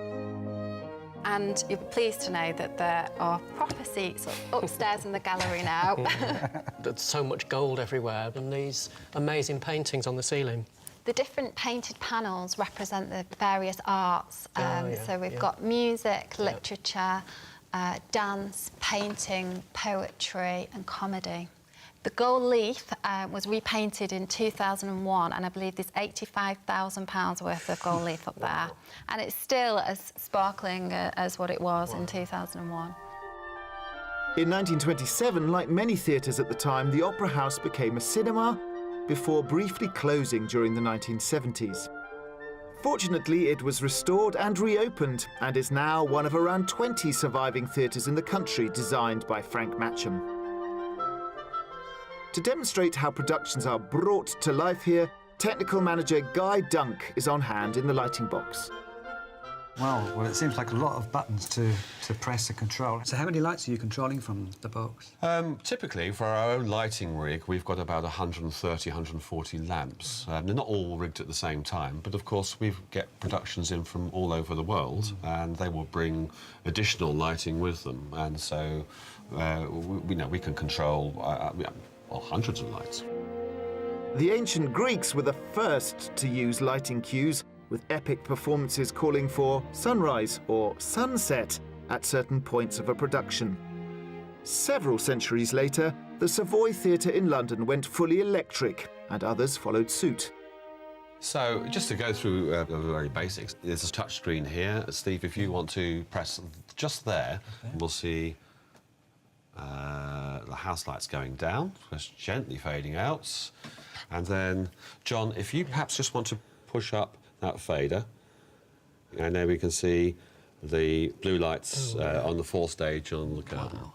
And you'll be pleased to know that there are proper seats upstairs in the gallery now. There's so much gold everywhere and these amazing paintings on the ceiling. The different painted panels represent the various arts. So we've got music, literature, dance, painting, poetry and comedy. The gold leaf was repainted in 2001, and I believe there's £85,000 worth of gold leaf up there. And it's still as sparkling as what it was in 2001. In 1927, like many theatres at the time, the Opera House became a cinema before briefly closing during the 1970s. Fortunately, it was restored and reopened and is now one of around 20 surviving theatres in the country designed by Frank Matcham. To demonstrate how productions are brought to life here, technical manager Guy Dunk is on hand in the lighting box. Wow, well, it seems like a lot of buttons to press and control. So how many lights are you controlling from the box? Typically, for our own lighting rig, we've got about 130, 140 lamps. They're not all rigged at the same time, but of course we get productions in from all over the world, and they will bring additional lighting with them. And so, we can control hundreds of lights. The ancient Greeks were the first to use lighting cues, with epic performances calling for sunrise or sunset at certain points of a production. Several centuries later, the Savoy Theatre in London went fully electric, and others followed suit. So, just to go through the very basics, there's a touch screen here. Steve, if you want to press just there, we'll see the house lights going down, just gently fading out. And then, John, if you perhaps just want to push up that fader, and there we can see the blue lights on the forestage on the curtain. Wow.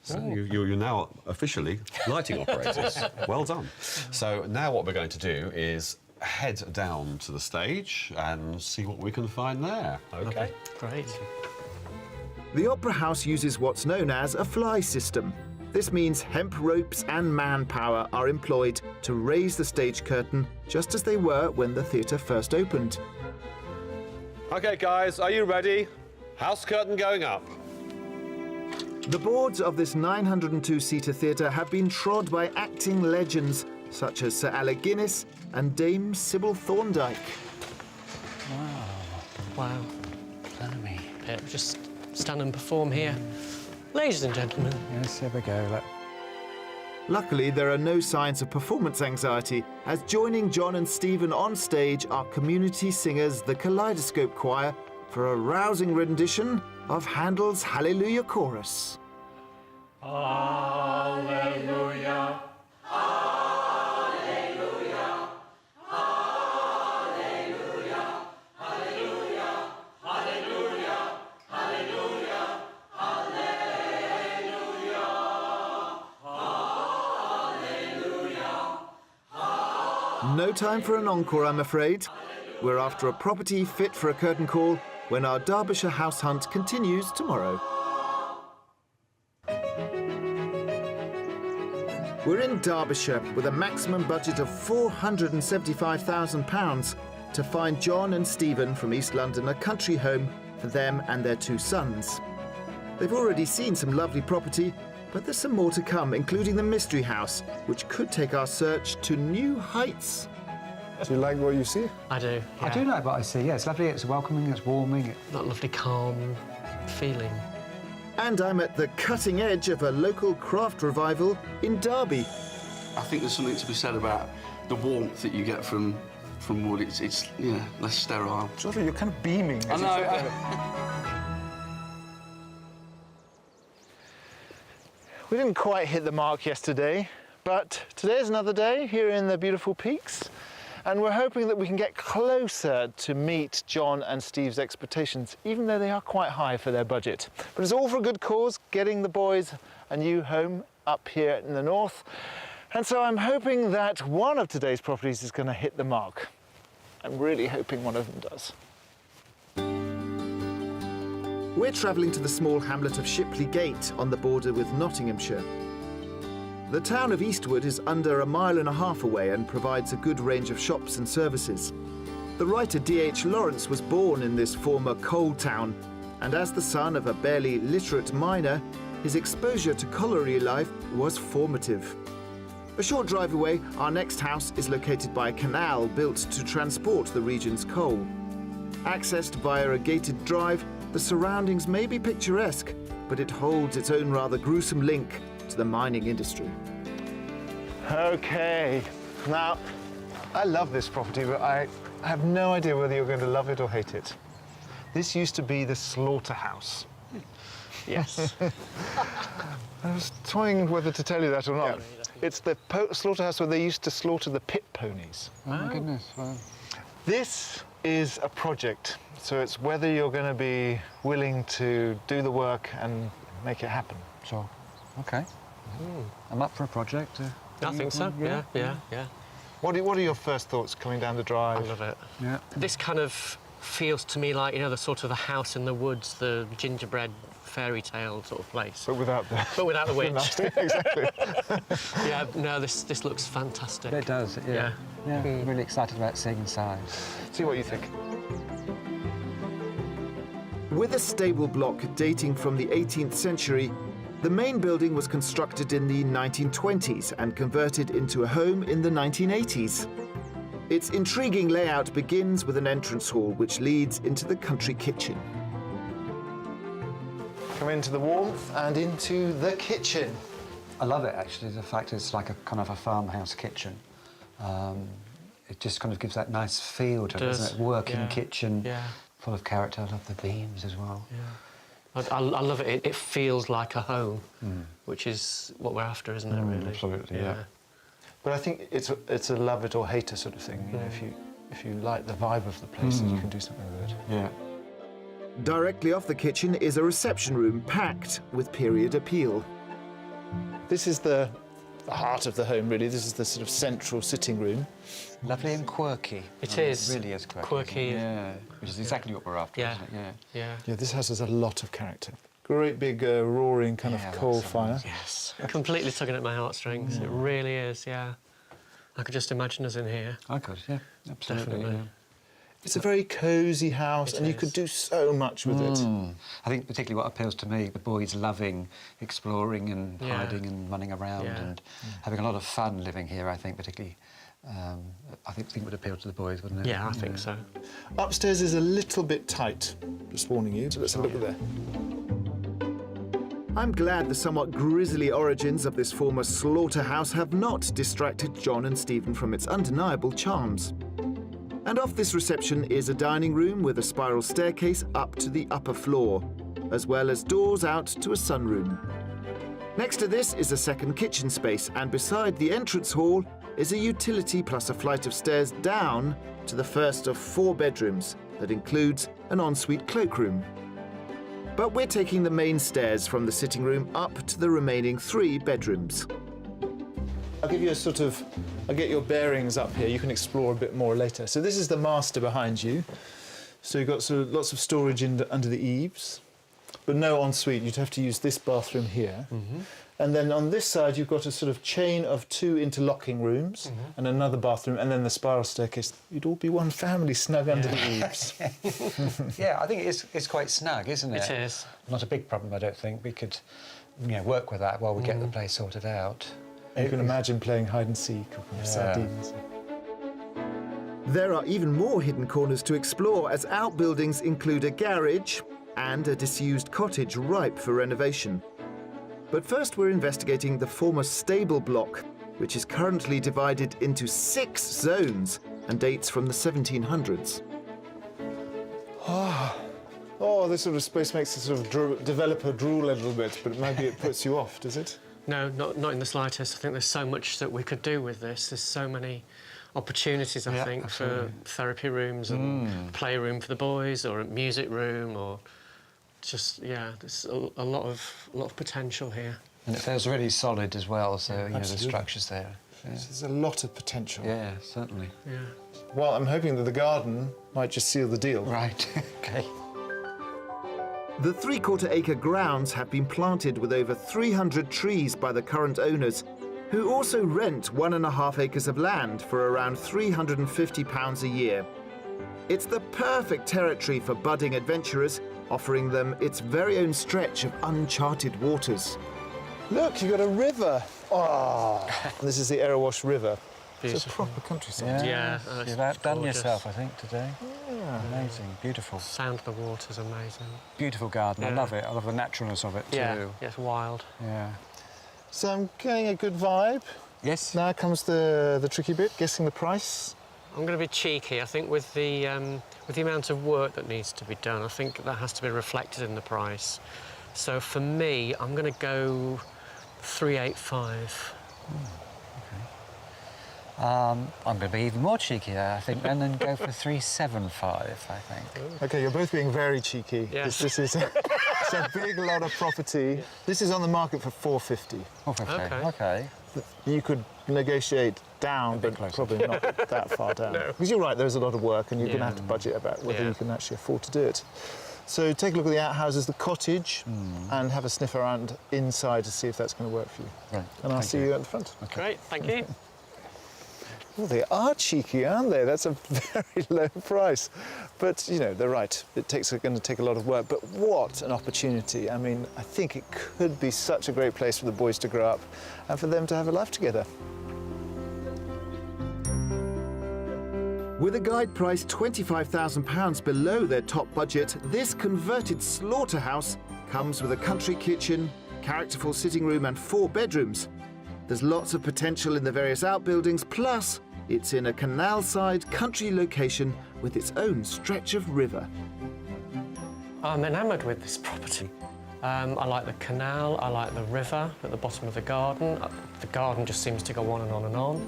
So you're now officially lighting operators. Well done. So now what we're going to do is head down to the stage and see what we can find there. OK. Great. The Opera House uses what's known as a fly system. This means hemp ropes and manpower are employed to raise the stage curtain just as they were when the theatre first opened. OK, guys, are you ready? House curtain going up. The boards of this 902-seater theatre have been trod by acting legends such as Sir Alec Guinness and Dame Sybil Thorndike. Wow. Wow. Blimey. Yeah, just stand and perform here. Ladies and gentlemen. Yes, here we go. Look. Luckily, there are no signs of performance anxiety, as joining John and Stephen on stage are community singers the Kaleidoscope Choir for a rousing rendition of Handel's Hallelujah Chorus. Hallelujah. No time for an encore, I'm afraid. We're after a property fit for a curtain call when our Derbyshire house hunt continues tomorrow. We're in Derbyshire with a maximum budget of £475,000 to find John and Stephen from East London a country home for them and their two sons. They've already seen some lovely property, but there's some more to come, including the Mystery House, which could take our search to new heights. Do you like what you see? I do. Yeah. I do like what I see, yeah. It's lovely, it's welcoming, it's warming. That lovely calm feeling. And I'm at the cutting edge of a local craft revival in Derby. I think there's something to be said about the warmth that you get from wood. It's less sterile. So you're kind of beaming. I know. We didn't quite hit the mark yesterday, but today is another day here in the beautiful peaks, and we're hoping that we can get closer to meet John and Steve's expectations, even though they are quite high for their budget. But it's all for a good cause, getting the boys a new home up here in the north. And so I'm hoping that one of today's properties is going to hit the mark. I'm really hoping one of them does. We're travelling to the small hamlet of Shipley Gate on the border with Nottinghamshire. The town of Eastwood is under a mile and a half away and provides a good range of shops and services. The writer D.H. Lawrence was born in this former coal town, and as the son of a barely literate miner, his exposure to colliery life was formative. A short drive away, our next house is located by a canal built to transport the region's coal. Accessed via a gated drive, the surroundings may be picturesque, but it holds its own rather gruesome link to the mining industry. Okay, now, I love this property, but I have no idea whether you're going to love it or hate it. This used to be the slaughterhouse. Yes. I was toying whether to tell you that or not. It's the slaughterhouse where they used to slaughter the pit ponies. Oh, my goodness. Wow. This is a project, so it's whether you're going to be willing to do the work and make it happen. Sure. OK. I'm up for a project. I think so, yeah. What are your first thoughts coming down the drive? I love it. Yeah. This kind of feels to me like, you know, the sort of the house in the woods, the gingerbread fairy tale sort of place. But without the... But without the witch. Exactly. Yeah, no, this looks fantastic. It does, yeah. I'm really excited about seeing inside. See what you think. With a stable block dating from the 18th century, the main building was constructed in the 1920s and converted into a home in the 1980s. Its intriguing layout begins with an entrance hall which leads into the country kitchen. Come into the warmth and into the kitchen. I love it, actually, the fact it's like a kind of a farmhouse kitchen. It just kind of gives that nice feel to it, doesn't it? Working kitchen, full of character. I love the beams as well. Yeah. I love it. It feels like a home, which is what we're after, isn't it, really? Absolutely, yeah. But I think it's a love it or hate it sort of thing. You know, if you like the vibe of the place, then you can do something with it. Yeah. Directly off the kitchen is a reception room packed with period appeal. This is the heart of the home, really. This is the sort of central sitting room. Lovely and quirky. It is. It really is quirky. Quirky. Yeah, which is exactly what we're after, isn't it? Yeah. Yeah, this house has a lot of character. Great big roaring kind of coal fire. Yes. Completely tugging at my heartstrings. It really is, yeah. I could just imagine us in here. I could, yeah. Absolutely. Definitely. Yeah. It's a very cosy house, and you could do so much with it. I think particularly what appeals to me, the boys loving exploring and hiding and running around and having a lot of fun living here, I think, particularly. I think would appeal to the boys, wouldn't it? Yeah, I think so. Upstairs is a little bit tight, just warning you, so let's have a look at there. I'm glad the somewhat grisly origins of this former slaughterhouse have not distracted John and Stephen from its undeniable charms. And off this reception is a dining room with a spiral staircase up to the upper floor, as well as doors out to a sunroom. Next to this is a second kitchen space, and beside the entrance hall is a utility plus a flight of stairs down to the first of 4 bedrooms that includes an ensuite cloakroom. But we're taking the main stairs from the sitting room up to the remaining 3 bedrooms. I'll give you a sort of... I'll get your bearings up here. You can explore a bit more later. So this is the master behind you. So you've got sort of lots of storage under the eaves, but no ensuite. You'd have to use this bathroom here. And then on this side, you've got a sort of chain of 2 interlocking rooms and another bathroom, and then the spiral staircase. You'd all be one family snug under the eaves. Yeah, I think it's quite snug, isn't it? It is. Not a big problem, I don't think. We could, work with that while we get the place sorted out. You can imagine playing hide and seek or sardines. There are even more hidden corners to explore, as outbuildings include a garage and a disused cottage ripe for renovation. But first we're investigating the former stable block, which is currently divided into 6 zones and dates from the 1700s. Oh, this sort of space makes the sort of developer drool a little bit, but maybe it puts you off, does it? No, not in the slightest. I think there's so much that we could do with this. There's so many opportunities, I think, for therapy rooms and playroom for the boys, or a music room, or just, there's a lot of potential here. And it feels really solid as well, so, you know, the structure's there. Yeah. There's a lot of potential. Yeah, certainly. Yeah. Well, I'm hoping that the garden might just seal the deal. Right, OK. The 3/4-acre grounds have been planted with over 300 trees by the current owners, who also rent 1.5 acres of land for around £350 a year. It's the perfect territory for budding adventurers, offering them its very own stretch of uncharted waters. Look, you've got a river. Oh, this is the Erewash River. Beautiful. It's a proper countryside. Yeah, you've outdone yourself, I think, today. Yeah. Amazing, beautiful. Sound of the water's amazing. Beautiful garden, I love it. I love the naturalness of it, too. Yeah, it's wild. Yeah. So I'm getting a good vibe. Yes. Now comes the tricky bit, guessing the price. I'm going to be cheeky. I think with the amount of work that needs to be done, I think that has to be reflected in the price. So for me, I'm going to go 385. I'm going to be even more cheeky, I think, and then go for 375, I think. OK, you're both being very cheeky. Yes. This is it's a big lot of property. This is on the market for 450. 450, OK. You could negotiate down, but probably not that far down. No. Because you're right, there's a lot of work, and you're going to have to budget about whether you can actually afford to do it. So take a look at the outhouses, the cottage, and have a sniff around inside to see if that's going to work for you. Right. And I'll see you at the front. Okay. Great, thank you. Well, they are cheeky, aren't they? That's a very low price. But, you know, they're right. It's going to take a lot of work. But what an opportunity. I mean, I think it could be such a great place for the boys to grow up and for them to have a life together. With a guide price £25,000 below their top budget, this converted slaughterhouse comes with a country kitchen, characterful sitting room and 4 bedrooms. There's lots of potential in the various outbuildings, plus it's in a canal-side country location with its own stretch of river. I'm enamoured with this property. I like the canal, I like the river at the bottom of the garden. The garden just seems to go on and on and on.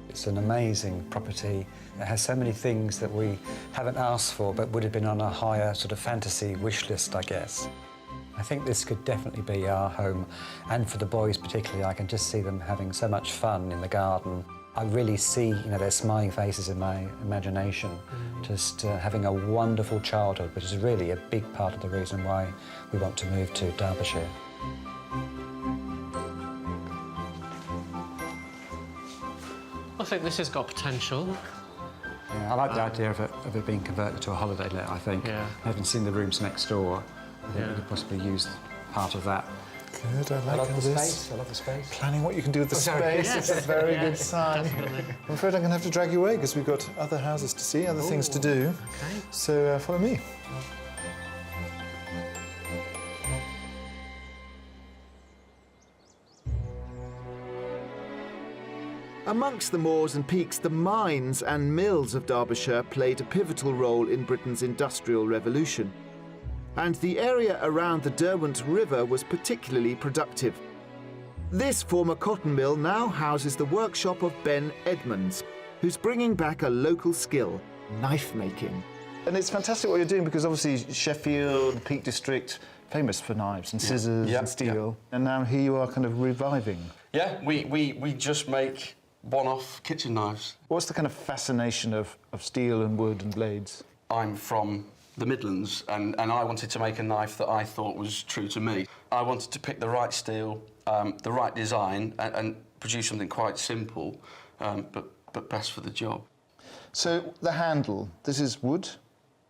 It's an amazing property. It has so many things that we haven't asked for, but would have been on a higher sort of fantasy wish list, I guess. I think this could definitely be our home, and for the boys particularly, I can just see them having so much fun in the garden. I really see, you know, their smiling faces in my imagination, just having a wonderful childhood, which is really a big part of the reason why we want to move to Derbyshire. I think this has got potential. Yeah, I like the idea of it being converted to a holiday let, I think. Yeah. Having seen the rooms next door, I think we could possibly use part of that. Good, I like the this. space. I love the space. Planning what you can do with the space is a very good sign. Definitely. I'm afraid I'm going to have to drag you away because we've got other houses to see, other things to do. Okay. So follow me. Amongst the moors and peaks, the mines and mills of Derbyshire played a pivotal role in Britain's Industrial Revolution. And the area around the Derwent River was particularly productive. This former cotton mill now houses the workshop of Ben Edmonds, who's bringing back a local skill, knife making. And it's fantastic what you're doing because obviously Sheffield, the Peak District, famous for knives and scissors and steel. And now here you are kind of reviving. Yeah, we just make one-off kitchen knives. What's the kind of fascination of steel and wood and blades? I'm from the Midlands and I wanted to make a knife that I thought was true to me. I wanted to pick the right steel, the right design and produce something quite simple, but best for the job. So the handle, this is wood?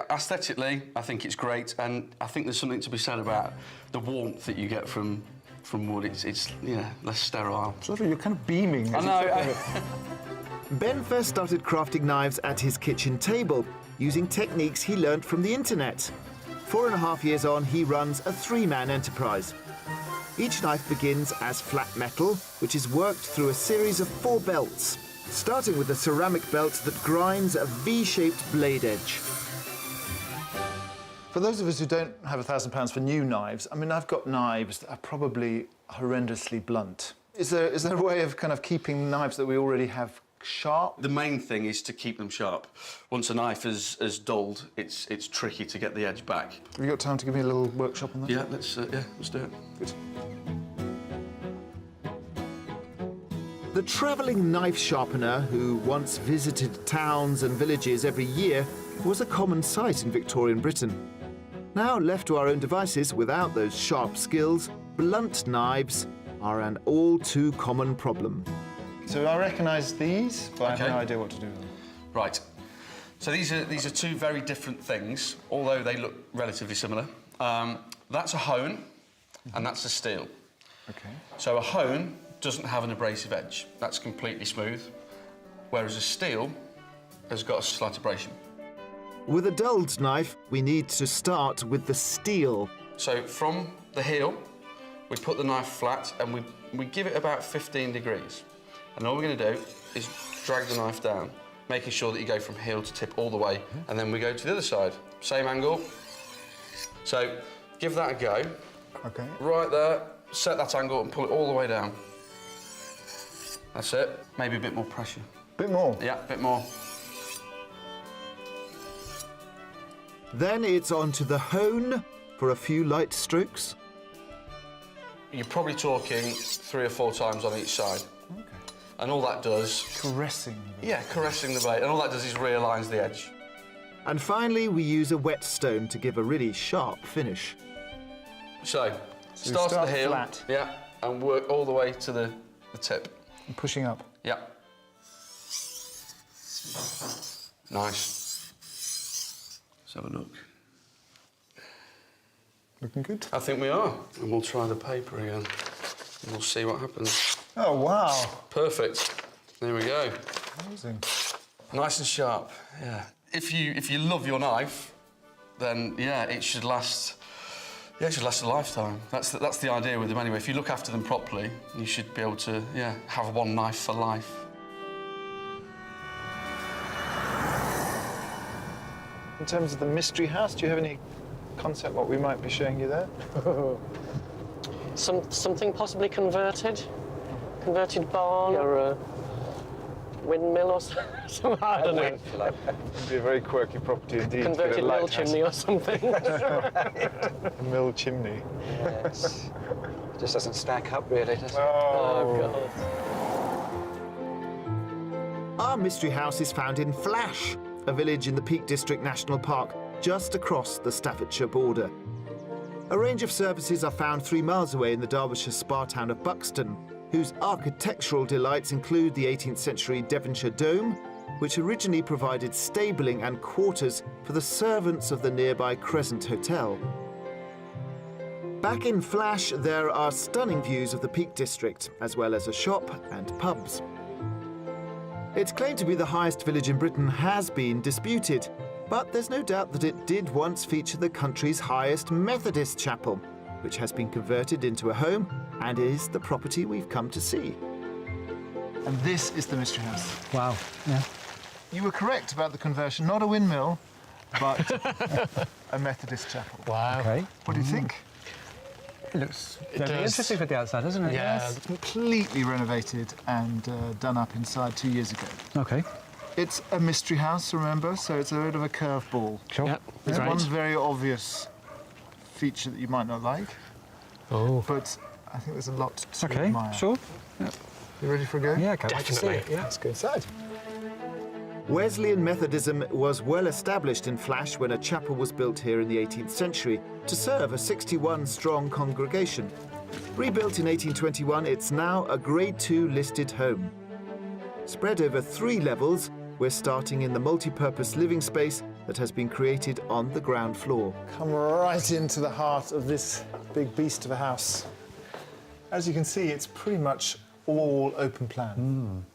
Aesthetically, I think it's great, and I think there's something to be said about the warmth that you get from wood. It's less sterile. It's lovely, you're kind of beaming. I know. Ben first started crafting knives at his kitchen table, using techniques he learnt from the internet. 4.5 years on, he runs a 3-man enterprise. Each knife begins as flat metal, which is worked through a series of 4 belts, starting with a ceramic belt that grinds a V-shaped blade edge. For those of us who don't have £1,000 for new knives, I mean, I've got knives that are probably horrendously blunt. Is there a way of kind of keeping knives that we already have sharp? The main thing is to keep them sharp. Once a knife is dulled, it's tricky to get the edge back. Have you got time to give me a little workshop on that? Yeah, let's do it. Good. The travelling knife sharpener, who once visited towns and villages every year, was a common sight in Victorian Britain. Now, left to our own devices without those sharp skills, blunt knives are an all too common problem. So I recognise these, but I have no idea what to do with them. Right. So these are two very different things, although they look relatively similar. That's a hone, and that's a steel. Okay. So a hone doesn't have an abrasive edge. That's completely smooth, whereas a steel has got a slight abrasion. With a dulled knife, we need to start with the steel. So from the heel, we put the knife flat and we give it about 15 degrees. And all we're going to do is drag the knife down, making sure that you go from heel to tip all the way, and then we go to the other side. Same angle. So give that a go. Okay. Right there, set that angle and pull it all the way down. That's it. Maybe a bit more pressure. Bit more? Yeah, a bit more. Then it's on to the hone for a few light strokes. You're probably talking 3 or 4 times on each side. Okay. And all that does... Caressing. Yeah, caressing the blade. And all that does is realigns the edge. And finally, we use a whetstone to give a really sharp finish. So start at the heel. Flat. Yeah, and work all the way to the tip. And pushing up. Yeah. Nice. Let's have a look. Looking good. I think we are. And we'll try the paper again. And we'll see what happens. Oh, wow. Perfect. There we go. Amazing. Nice and sharp, yeah. If you love your knife, then, yeah, it should last... Yeah, it should last a lifetime. That's the idea with them anyway. If you look after them properly, you should be able to, yeah, have one knife for life. In terms of the mystery house, do you have any concept what we might be showing you there? Something possibly converted? Converted barn or a windmill or something? I don't know. It'd be a very quirky property indeed. Converted mill chimney or something. A mill chimney. Yes. Just doesn't stack up really, does it? Oh, God. Our mystery house is found in Flash, a village in the Peak District National Park, just across the Staffordshire border. A range of services are found 3 miles away in the Derbyshire spa town of Buxton, whose architectural delights include the 18th century Devonshire Dome, which originally provided stabling and quarters for the servants of the nearby Crescent Hotel. Back in Flash, there are stunning views of the Peak District, as well as a shop and pubs. It's claimed to be the highest village in Britain has been disputed, but there's no doubt that it did once feature the country's highest Methodist chapel, which has been converted into a home and is the property we've come to see. And this is the mystery house. Wow. Yeah. You were correct about the conversion, not a windmill, but a Methodist chapel. Wow. Okay. What do you think? It looks very interesting from the outside, doesn't it? Yeah, it's completely renovated and done up inside 2 years ago. Okay. It's a mystery house, remember, so it's a bit of a curveball. Sure. Yep. There's Right. one very obvious feature that you might not like. Oh. But I think there's a lot to Okay, admire. sure. Yep. You ready for a go? Yeah, I can't wait to see it. Yeah. Let's go inside. Wesleyan Methodism was well established in Flash when a chapel was built here in the 18th century to serve a 61-strong congregation. Rebuilt in 1821, it's now a Grade II listed home. Spread over 3 levels, we're starting in the multi-purpose living space that has been created on the ground floor. Come right into the heart of this big beast of a house. As you can see, it's pretty much all open plan.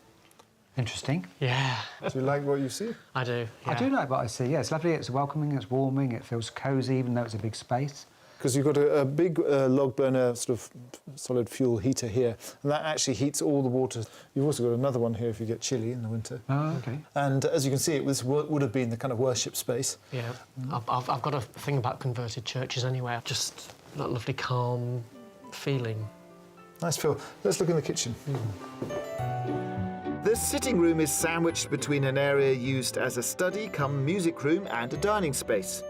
Interesting. Yeah. Do you like what you see? I do. I do like what I see. Yeah, it's lovely. It's welcoming. It's warming. It feels cosy, even though it's a big space. Because you've got a big log burner, sort of solid fuel heater here, and that actually heats all the water. You've also got another one here if you get chilly in the winter. Oh, okay. And as you can see, it would have been the kind of worship space. Yeah. I've got a thing about converted churches anyway. Just that lovely calm feeling. Nice feel. Let's look in the kitchen. The sitting room is sandwiched between an area used as a study cum music room and a dining space.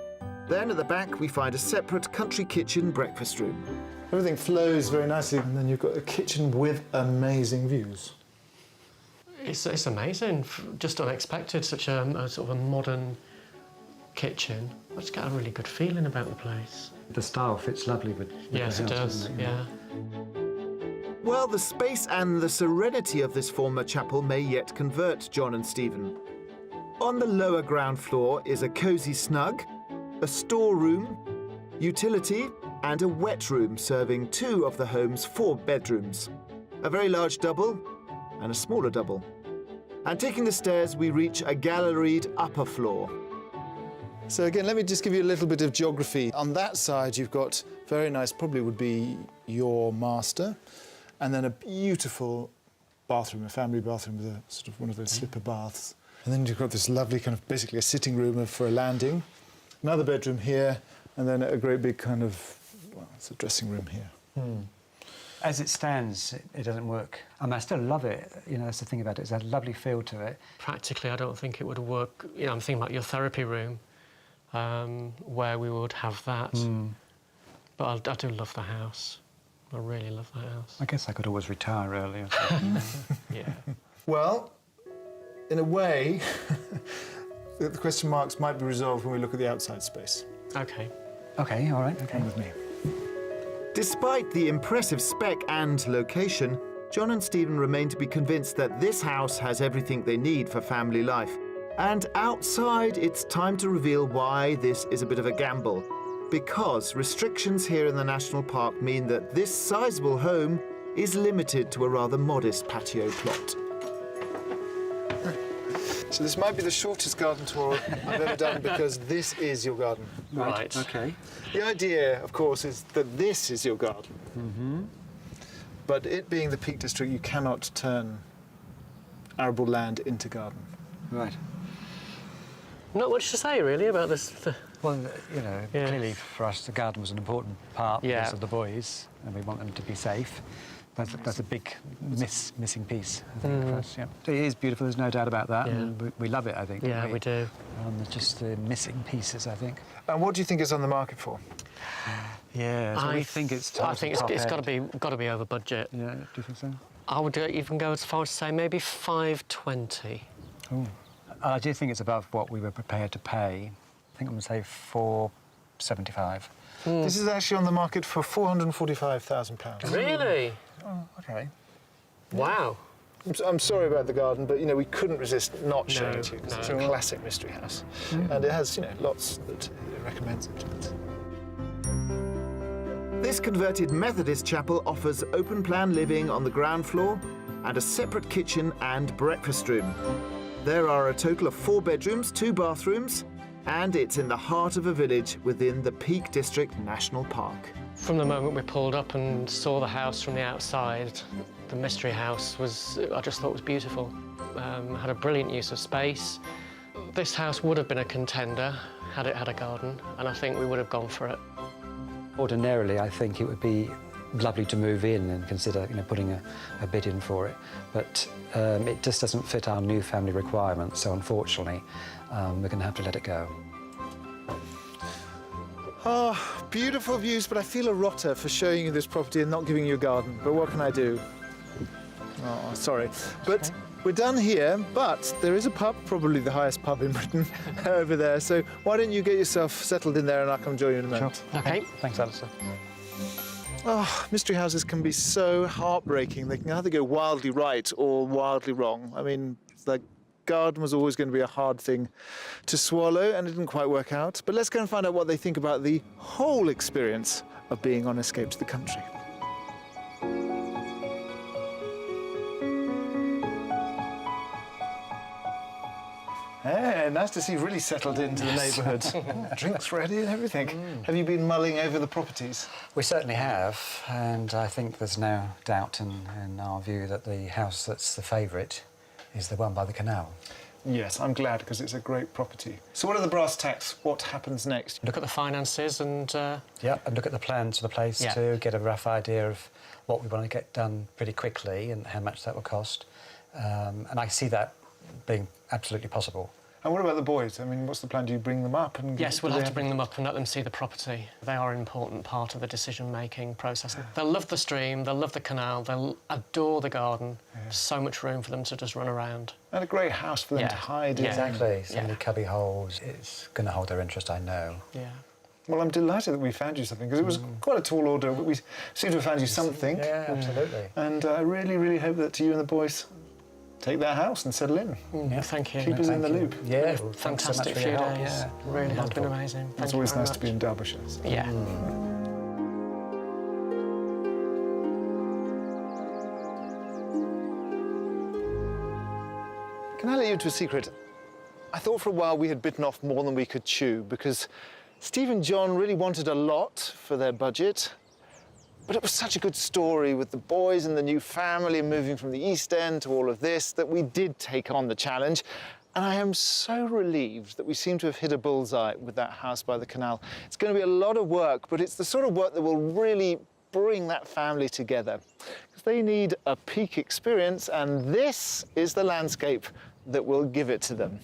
Then at the back we find a separate country kitchen breakfast room. Everything flows very nicely, and then you've got a kitchen with amazing views. It's amazing, just unexpected, such a sort of a modern kitchen. I just get a really good feeling about the place. The style fits lovely with yes, the house, it does, doesn't it? yeah. Well, the space and the serenity of this former chapel may yet convert John and Stephen. On the lower ground floor is a cosy snug, a storeroom, utility, and a wet room serving 2 of the home's 4 bedrooms. A very large double and a smaller double. And taking the stairs, we reach a galleried upper floor. So again, let me just give you a little bit of geography. On that side, you've got very nice, probably would be your master, and then a beautiful bathroom, a family bathroom with a sort of one of those slipper baths. And then you've got this lovely kind of basically a sitting room for a landing, another bedroom here, and then a great big kind of, well, it's a dressing room here. As it stands, it doesn't work. I mean, I still love it. You know, that's the thing about it. It's a lovely feel to it. Practically, I don't think it would work. You know, I'm thinking about your therapy room, where we would have that. But I do love the house. I really love the house. I guess I could always retire earlier. Yeah. Well, in a way, the question marks might be resolved when we look at the outside space. OK. OK, all right. OK. Come with me. Despite the impressive spec and location, John and Stephen remain to be convinced that this house has everything they need for family life. And outside, it's time to reveal why this is a bit of a gamble. Because restrictions here in the national park mean that this sizable home is limited to a rather modest patio plot. So this might be the shortest garden tour I've ever done because this is your garden. Right. OK. The idea, of course, is that this is your garden. But it being the Peak District, you cannot turn arable land into garden. Right. Not much to say, really, about this. Well, you know, clearly for us the garden was an important part because of the boys, and we want them to be safe. That's a big missing piece, I think, for us. Yeah. So it is beautiful, there's no doubt about that, and we love it, I think. Yeah, we do. Just the missing pieces, I think. And what do you think it's on the market for? Yeah, so I think it's got to be over budget. Yeah, do you think so? I would even go as far as to say maybe 520. Oh. I do think it's above what we were prepared to pay. I think I'm going to say 475. This is actually on the market for £445,000. Really? Oh, OK. Wow. I'm sorry about the garden, but, you know, we couldn't resist not showing it to you, because it's a classic mystery house. And it has, you know, lots that recommends it. This converted Methodist chapel offers open-plan living on the ground floor and a separate kitchen and breakfast room. There are a total of 4 bedrooms, 2 bathrooms, and it's in the heart of a village within the Peak District National Park. From the moment we pulled up and saw the house from the outside, the mystery house I just thought was beautiful. Had a brilliant use of space. This house would have been a contender had it had a garden, and I think we would have gone for it. Ordinarily, I think it would be lovely to move in and consider, you know, putting a bid in for it, but it just doesn't fit our new family requirements, so unfortunately, we're going to have to let it go. Oh, beautiful views, but I feel a rotter for showing you this property and not giving you a garden. But what can I do? Oh, sorry. But we're done here, but there is a pub, probably the highest pub in Britain, over there. So why don't you get yourself settled in there and I'll come join you in a moment. Sure. OK. Thanks, Alistair. Oh, mystery houses can be so heartbreaking. They can either go wildly right or wildly wrong. I mean, the garden was always going to be a hard thing to swallow, and it didn't quite work out. But let's go and find out what they think about the whole experience of being on Escape to the Country. Hey, nice to see you really settled into the neighbourhood. Drinks ready and everything. Have you been mulling over the properties? We certainly have, and I think there's no doubt in our view that the house that's the favourite is the one by the canal. Yes, I'm glad, because it's a great property. So what are the brass tacks? What happens next? Look at the finances and... Yeah, and look at the plans for the place to get a rough idea of what we want to get done pretty quickly and how much that will cost. And I see that being absolutely possible. And what about the boys? I mean, what's the plan? Do you bring them up? And yes, we'll have to bring them up and let them see the property. They are an important part of the decision-making process. They'll love the stream, they'll love the canal, they'll adore the garden. There's so much room for them to just run around. And a great house for them to hide in. Exactly, so many cubby holes. It's going to hold their interest, I know. Yeah. Well, I'm delighted that we found you something, because it was quite a tall order, but we seem to have found you something. Yeah, absolutely. And I really, really hope that you and the boys take that house and settle in. Yeah, thank you. Keep us in the loop. Yeah, fantastic so few help. days. Yeah. Really has been amazing. It's always nice to be in Derbyshire. So. Yeah. Can I let you into a secret? I thought for a while we had bitten off more than we could chew, because Steve and John really wanted a lot for their budget. But it was such a good story with the boys and the new family and moving from the East End to all of this that we did take on the challenge. And I am so relieved that we seem to have hit a bullseye with that house by the canal. It's going to be a lot of work, but it's the sort of work that will really bring that family together, because they need a peak experience, and this is the landscape that will give it to them.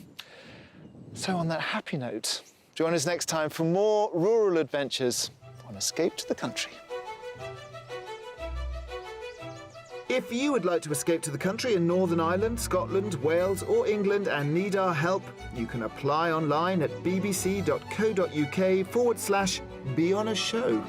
So on that happy note, join us next time for more rural adventures on Escape to the Country. If you would like to escape to the country in Northern Ireland, Scotland, Wales or England and need our help, you can apply online at bbc.co.uk/beonashow.